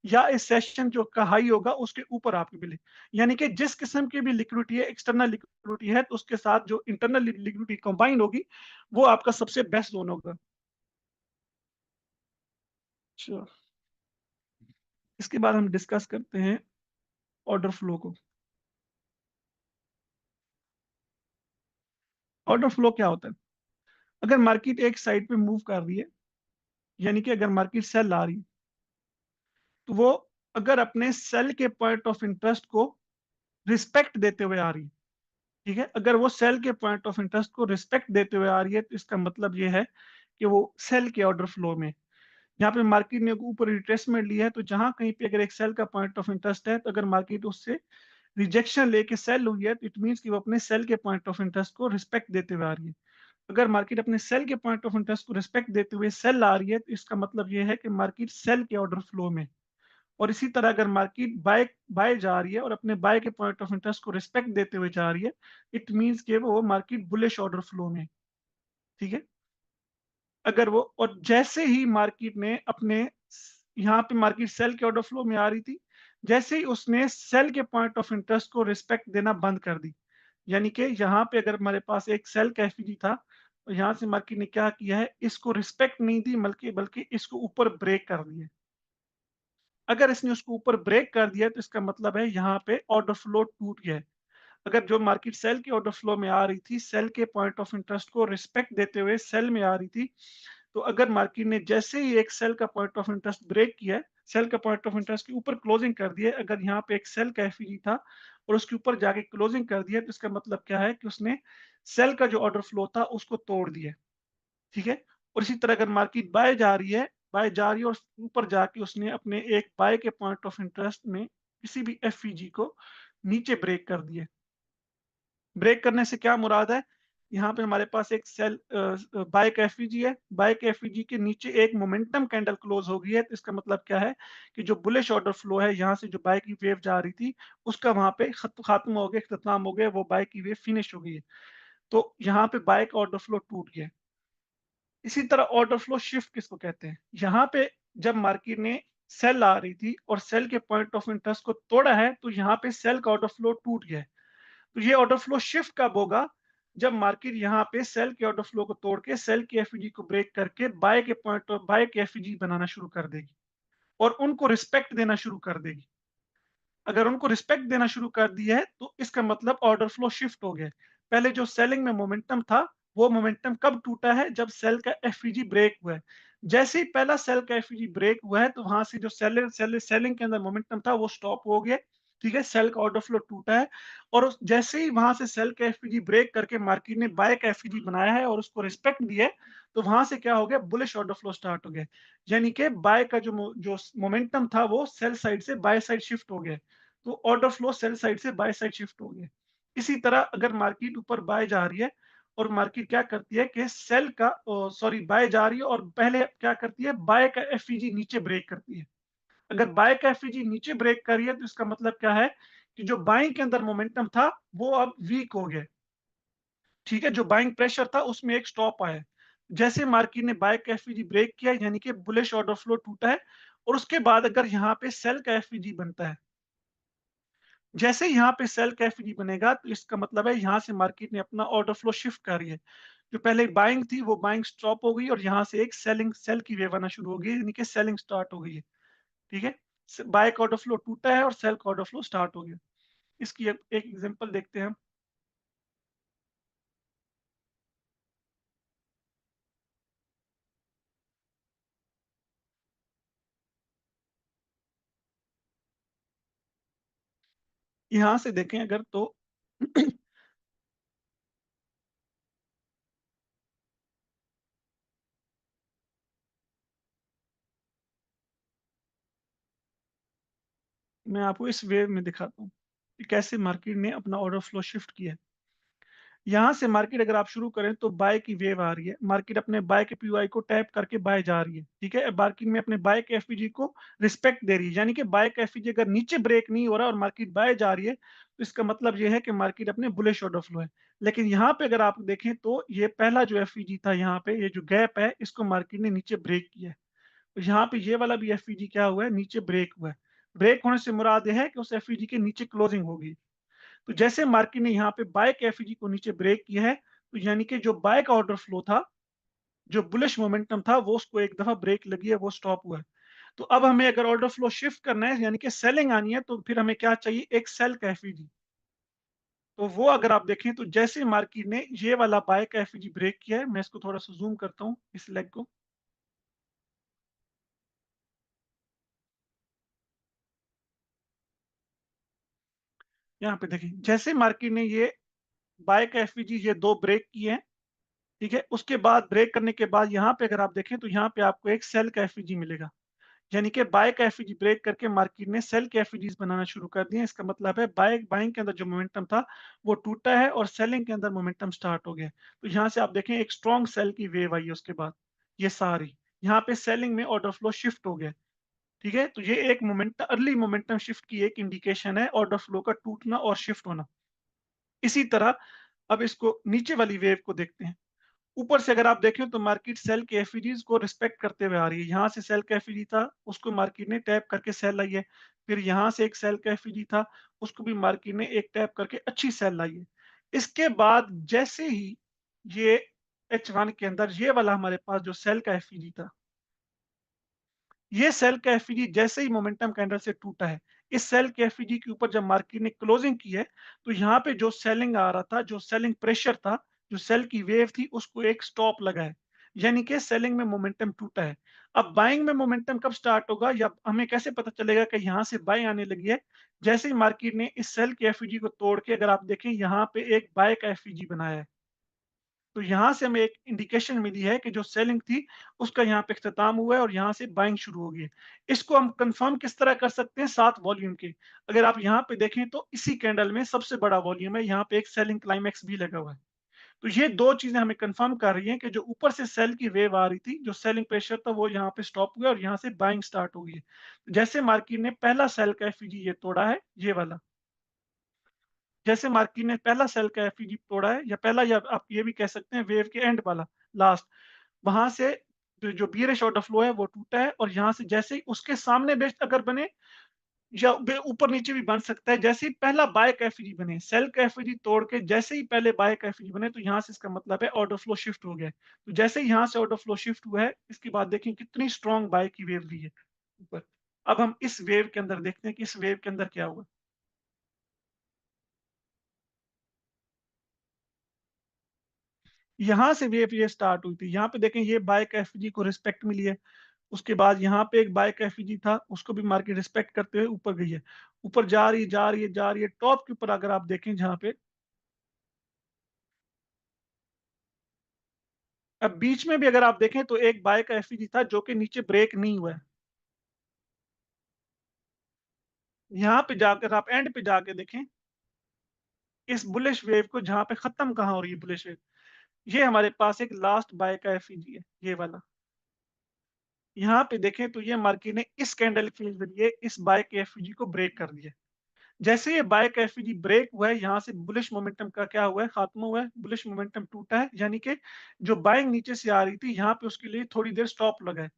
या इस सेशन जो का हाई होगा उसके ऊपर आपको मिले। यानी कि जिस किस्म की भी लिक्विडिटी है, एक्सटर्नल लिक्विडिटी है, तो उसके साथ जो इंटरनल लिक्विडिटी कंबाइन होगी वो आपका सबसे बेस्ट जोन होगा। अच्छा, इसके बाद हम डिस्कस करते हैं ऑर्डर फ्लो को। ऑर्डर फ्लो क्या होता है? अगर मार्केट एक साइड पे मूव कर रही है, यानी कि अगर मार्केट सेल आ रही है, तो वो अगर अपने सेल के पॉइंट ऑफ इंटरेस्ट को रिस्पेक्ट देते हुए आ रही है, ठीक है? अगर वो सेल के पॉइंट ऑफ इंटरेस्ट को रिस्पेक्ट देते हुए आ रही है, तो इसका मतलब ये है कि वो सेल के ऑर्डर फ्लो में, यहाँ पे मार्केट ने ऊपर रिट्रेसमेंट लिया है, तो जहां कहीं पे अगर एक सेल का पॉइंट ऑफ इंटरेस्ट है, तो अगर मार्केट उससे रिजेक्शन लेके सेल हुई है, तो इट मीन्स कि वो अपने सेल के पॉइंट ऑफ इंटरेस्ट को रिस्पेक्ट देते हुए आ रही है। अगर मार्केट अपने सेल के पॉइंट ऑफ इंटरेस्ट को रिस्पेक्ट देते हुए सेल आ रही है, तो इसका मतलब ये है कि मार्केट सेल के ऑर्डर फ्लो में। और इसी तरह अगर मार्केट बाय बाय जा रही है और अपने बाय के पॉइंट ऑफ इंटरेस्ट को रिस्पेक्ट देते हुए जा रही है, इट मीन्स कि वो मार्केट बुलिश ऑर्डर फ्लो में, ठीक है? अगर वो, और जैसे ही मार्केट ने अपने यहाँ पे मार्केट सेल के ऑर्डर फ्लो में आ रही थी, जैसे ही उसने सेल के पॉइंट ऑफ इंटरेस्ट को रिस्पेक्ट देना बंद कर दी, यानी कि यहाँ पे अगर हमारे पास एक सेल का एफईजी था, तो यहाँ से मार्केट ने क्या किया है, इसको रिस्पेक्ट नहीं दी, बल्कि बल्कि इसको ऊपर ब्रेक कर दिया। अगर इसने उसको ऊपर ब्रेक कर दिया तो इसका मतलब है यहाँ पे ऑर्डर फ्लो टूट गया है। अगर जो मार्केट सेल के ऑर्डर फ्लो में आ रही थी, सेल के पॉइंट ऑफ इंटरेस्ट को रिस्पेक्ट देते हुए सेल में आ रही थी, तो अगर मार्केट ने जैसे ही एक सेल का पॉइंट ऑफ इंटरेस्ट ब्रेक किया है, सेल का पॉइंट ऑफ इंटरेस्ट के ऊपर क्लोजिंग कर दिया है, अगर यहाँ पे एक सेल का एफईजी था और उसके ऊपर जाके क्लोजिंग कर दिया, तो इसका मतलब क्या है कि उसने सेल का जो ऑर्डर फ्लो था उसको तोड़ दिया, ठीक है? और इसी तरह अगर मार्केट बाय जा रही है और ऊपर जाके उसने अपने एक बाय के पॉइंट ऑफ इंटरेस्ट में किसी भी एफईजी को नीचे ब्रेक कर दिया। ब्रेक करने से क्या मुराद है? यहाँ पे हमारे पास एक बाय का एफईजी है, बाय के एफईजी के नीचे एक मोमेंटम कैंडल क्लोज हो गई है, तो इसका मतलब क्या है कि जो बुलिश ऑर्डर फ्लो है, यहाँ से जो बाय की वेव जा रही थी, उसका वहाँ पे खत्म हो गया, इख्तिताम हो गया, वो बाय की वेव फिनिश हो गई है। तो यहाँ पे बाय का ऑर्डर फ्लो टूट गया। इसी तरह ऑर्डर फ्लो शिफ्ट किसको कहते हैं? यहाँ पे जब मार्केट ने सेल आ रही थी और सेल के पॉइंट ऑफ इंटरेस्ट को तोड़ा है, तो यहाँ पे सेल का ऑर्डर फ्लो टूट गया है। तो ये ऑर्डर फ्लो शिफ्ट कब होगा? जब मार्केट यहाँ पे सेल के ऑर्डर फ्लो को तोड़ के सेल की एफईजी को ब्रेक करके बाय के एफईजी बनाना शुरू कर देगी और उनको रिस्पेक्ट देना शुरू कर देगी। अगर उनको रिस्पेक्ट देना शुरू कर दिया है, तो इसका मतलब ऑर्डर फ्लो शिफ्ट हो गया। पहले जो सेलिंग में मोमेंटम था, वो मोमेंटम कब टूटा है? जब सेल का एफईजी ब्रेक हुआ है। जैसे ही पहला सेल का एफईजी ब्रेक हुआ है, तो वहां से जो सेलिंग के अंदर मोमेंटम था वो स्टॉप हो गया, ठीक है? सेल का ऑर्डर फ्लो टूटा है और जैसे ही वहां से सेल का एफईजी ब्रेक करके मार्केट ने बाय का एफईजी बनाया है और उसको रिस्पेक्ट दिया है, तो वहां से क्या हो गया, बुलिश ऑर्डर फ्लो स्टार्ट हो गया। यानी कि बाय का जो मोमेंटम था वो सेल साइड से बाय साइड शिफ्ट हो गया। तो ऑर्डर फ्लो सेल साइड से बाय साइड शिफ्ट हो गया। इसी तरह अगर मार्केट ऊपर बाय जा रही है और मार्केट क्या करती है कि बाय जा रही है और पहले क्या करती है, बाय का एफईजी नीचे ब्रेक करती है। अगर बाय का एफईजी नीचे ब्रेक कर रही है, तो इसका मतलब क्या है कि जो बाइंग के अंदर मोमेंटम था वो अब वीक हो गया, ठीक है? जो बाइंग प्रेशर था उसमें एक स्टॉप आया है। जैसे मार्केट ने बाय का एफवीजी ब्रेक किया यानी कि बुलिश ऑर्डर फ्लो टूटा है और उसके बाद अगर यहाँ पे सेल का एफवीजी बनता है, जैसे यहाँ पे सेल का एफवीजी बनेगा तो इसका मतलब है यहाँ से मार्केट ने अपना ऑर्डर फ्लो शिफ्ट कर रही है। जो पहले बाइंग थी वो बाइंग स्टॉप हो गई और यहाँ से एक सेल की वेव आना शुरू हो गई यानी कि सेलिंग स्टार्ट हो गई है। ठीक है? बाय का ऑर्डर फ्लो टूटा है और सेल का ऑर्डर फ्लो स्टार्ट हो गया। इसकी एक एग्जांपल देखते हैं हम। यहाँ से देखें अगर तो मैं आपको इस वे में दिखाता हूँ कि कैसे मार्केट ने अपना ऑर्डर फ्लो शिफ्ट किया है। यहाँ से मार्केट अगर आप शुरू करें तो बाय की वेव आ रही है। मार्केट अपने बाय के पीओआई को टैप करके बाय जा रही है। ठीक है? मार्केट में अपने बाय के एफपीजी को रिस्पेक्ट दे रही है। यानी कि बाय का एफपीजी अगर नीचे ब्रेक नहीं हो रहा और मार्केट बाय जा रही है, तो इसका मतलब ये है कि मार्केट अपने बुलिश ऑर्डर फ्लो है। लेकिन यहाँ पे अगर आप देखें तो ये पहला जो एफईजी था यहाँ पे, ये जो गैप है, इसको मार्केट ने नीचे ब्रेक किया है। तो यहाँ पे ये वाला भी एफईजी क्या हुआ है? नीचे ब्रेक हुआ है। ब्रेक होने से मुराद ये है कि उस एफईजी के नीचे क्लोजिंग होगी। तो जैसे मार्केट ने यहाँ पे बाय के एफईजी को नीचे ब्रेक किया है, तो यानी कि जो बाय का ऑर्डर फ्लो था, जो बुलिश मोमेंटम था, वो उसको एक दफा ब्रेक लगी है, वो स्टॉप हुआ है। तो अब हमें अगर ऑर्डर फ्लो शिफ्ट करना है यानी कि सेलिंग आनी है, तो फिर हमें क्या चाहिए? एक सेल का एफईजी। तो वो अगर आप देखें तो जैसे मार्केट ने ये वाला बाय का एफईजी ब्रेक किया है, मैं इसको थोड़ा सा जूम करता हूँ इस लेग को। यहाँ पे देखें, जैसे मार्केट ने ये बाय का एफईजी ये दो ब्रेक किए हैं, ठीक है? उसके बाद ब्रेक करने के बाद यहाँ पे अगर आप देखें तो यहाँ पे आपको एक सेल का एफईजी मिलेगा। यानी कि बाय का एफईजी ब्रेक करके मार्केट ने सेल के एफईजीज बनाना शुरू कर दिए। इसका मतलब है बाइंग के अंदर जो मोमेंटम था वो टूटा है और सेलिंग के अंदर मोमेंटम स्टार्ट हो गया। तो यहाँ से आप देखें एक स्ट्रॉन्ग सेल की वेव आई है उसके बाद, ये सारी। यहाँ पे सेलिंग में ऑर्डर फ्लो शिफ्ट हो गया। ठीक है? तो ये एक अर्ली मोमेंटम शिफ्ट की एक इंडिकेशन है ऑर्डर फ्लो का टूटना और शिफ्ट होना। इसी तरह अब इसको नीचे वाली वेव को देखते हैं। ऊपर से अगर आप देखें तो मार्केट सेल के एफईजीज को रिस्पेक्ट करते हुए आ रही है। यहाँ से सेल का एफईजी था, उसको मार्केट ने टैप करके सेल लाई है। फिर यहाँ से एक सेल का एफईजी था, उसको भी मार्केट ने एक टैप करके अच्छी सेल लाई है। इसके बाद जैसे ही ये H1 के अंदर ये वाला हमारे पास जो सेल का एफईजी था, ये सेल का एफईजी जैसे ही मोमेंटम कैंडल से टूटा है, इस सेल के एफईजी के ऊपर जब मार्केट ने क्लोजिंग की है, तो यहाँ पे जो सेलिंग आ रहा था, जो सेलिंग प्रेशर था, जो सेल की वेव थी, उसको एक स्टॉप लगा है। यानी कि सेलिंग में मोमेंटम टूटा है। अब बाइंग में मोमेंटम कब स्टार्ट होगा या हमें कैसे पता चलेगा कि यहाँ से बाय आने लगी है? जैसे ही मार्केट ने इस सेल के एफईजी को तोड़ के अगर आप देखें यहाँ पे एक बाय का एफईजी बनाया है। तो यहाँ से हमें एक इंडिकेशन मिली है कि जो सेलिंग थी, उसका यहाँ पे इख्तिताम हुआ है और यहाँ से बाइंग शुरू हो गई है। इसको हम कन्फर्म किस तरह कर सकते हैं? 7 वॉल्यूम के। अगर आप यहाँ पे देखें तो इसी कैंडल में सबसे बड़ा वॉल्यूम है, यहाँ पे एक सेलिंग क्लाइमैक्स भी लगा हुआ है। तो ये 2 चीज़ें हमें कन्फर्म कर रही हैं कि जो ऊपर से सेल की वेव आ रही थी, जो सेलिंग प्रेशर था वो यहाँ पे स्टॉप हुआ और यहाँ से बाइंग स्टार्ट हो गई है। जैसे मार्केट ने पहला सेल का एफईजी ये तोड़ा है, ये वाला। जैसे मार्केट ने पहला सेल का एफईजी तोड़ा है या पहला या आप ये भी कह सकते हैं वेव के एंड वाला, लास्ट, वहाँ से जो बियरिश ऑर्डर फ्लो है वो टूटा है और यहाँ से जैसे ही उसके सामने बेस अगर बने या ऊपर नीचे भी बन सकता है, जैसे ही पहला बाय का एफईजी बने, सेल का एफईजी तोड़ के जैसे ही पहले बाय का एफईजी बने, तो यहाँ से इसका मतलब है ऑर्डर फ्लो शिफ्ट हो गया है। तो जैसे ही यहाँ से ऑर्डर फ्लो शिफ्ट हुआ है, इसके बाद देखें कितनी स्ट्रॉन्ग बाय की वेव ली है ऊपर। अब हम इस वेव के अंदर देखते हैं कि इस वेव के अंदर क्या हुआ। यहाँ से वेव ये स्टार्ट हुई थी। यहाँ पे देखें ये बाय का एफईजी को रिस्पेक्ट मिली है। उसके बाद यहाँ पे एक बाय का एफईजी था, उसको भी मार्केट रिस्पेक्ट करते हुए ऊपर गई है। ऊपर जा रही है, जा रही है, जा रही है। टॉप के ऊपर अगर आप देखें जहाँ पे, अब बीच में भी अगर आप देखें तो एक बाय का एफईजी था जो कि नीचे ब्रेक नहीं हुआ है। यहाँ पे जाकर आप एंड पे जाके देखें इस बुलिश वेव को, जहाँ पे खत्म कहाँ हो रही है बुलिश वेव, ये हमारे पास एक लास्ट बाय का एफईजी है, ये वाला। यहाँ पे देखें तो ये मार्केट ने इस कैंडल के जरिए इस बाय के एफईजी को ब्रेक कर दिया। जैसे ये बाइक एफईजी ब्रेक हुआ है, यहाँ से बुलिश मोमेंटम का क्या हुआ है, खात्मा हुआ है, बुलिश मोमेंटम टूटा है, यानी कि जो बाइंग नीचे से आ रही थी, यहाँ पे उसके लिए थोड़ी देर स्टॉप लगा है।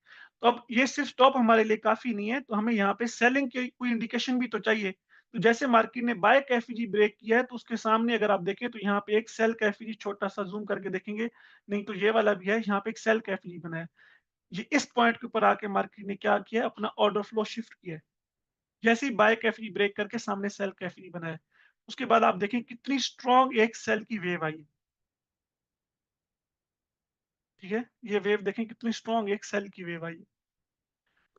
तो अब ये सिर्फ स्टॉप हमारे लिए काफ़ी नहीं है, तो हमें यहाँ पे सेलिंग की कोई इंडिकेशन भी तो चाहिए। तो जैसे मार्केट ने बाय का एफईजी ब्रेक किया है, तो उसके सामने अगर आप देखें, तो यहाँ पे एक सेल का एफईजी छोटा-सा ज़ूम करके देखेंगे, नहीं तो ये वाला भी है, यहाँ पे एक सेल का एफईजी बना है। ये इस पॉइंट के ऊपर आके मार्केट ने क्या किया है, अपना ऑर्डर फ्लो शिफ्ट किया है। जैसे ही बाय कैफी ब्रेक करके सामने सेल कैफी बना है, उसके बाद आप देखें कितनी स्ट्रॉन्ग एक सेल की वेव आई है, ठीक है? ये वेव देखें कितनी स्ट्रॉन्ग एक सेल की वेव आई है।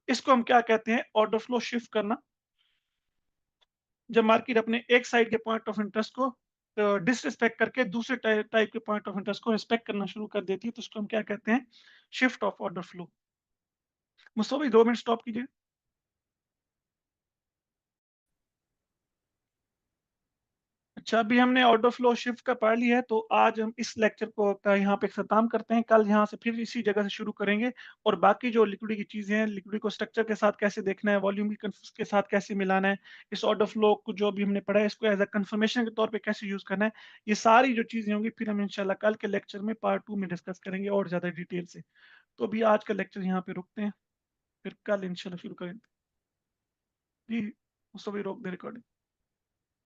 इसको हम क्या कहते हैं, ऑर्डर फ्लो शिफ्ट करना। जब मार्केट अपने एक साइड के पॉइंट ऑफ इंटरेस्ट को डिसरिस्पेक्ट करके दूसरे टाइप के पॉइंट ऑफ इंटरेस्ट को रिस्पेक्ट करना शुरू कर देती है, तो उसको हम क्या कहते हैं, शिफ्ट ऑफ ऑर्डर फ्लो। मुझसे भाई 2 मिनट स्टॉप कीजिए। अच्छा, अभी हमने ऑर्डर फ्लो शिफ्ट का पढ़ लिया है, तो आज हम इस लेक्चर को का यहाँ पे ख़त्म करते हैं। कल यहाँ से फिर इसी जगह से शुरू करेंगे और बाकी जो लिक्विडिटी की चीज़ें हैं, लिक्विडिटी को स्ट्रक्चर के साथ कैसे देखना है, वॉल्यूम की के साथ कैसे मिलाना है, इस ऑर्डर फ्लो को जो भी हमने पढ़ा है, इसको एज़ अ कन्फर्मेशन के तौर पे कैसे यूज़ करना है, ये सारी जो चीज़ें होंगी, फिर हम इंशाल्लाह कल के लेक्चर में पार्ट 2 में डिस्कस करेंगे और ज़्यादा डिटेल से। तो अभी आज का लेक्चर यहाँ पे रुकते हैं, फिर कल इंशाल्लाह शुरू करेंगे। जी, उस समय रोक दें रिकॉर्डिंग।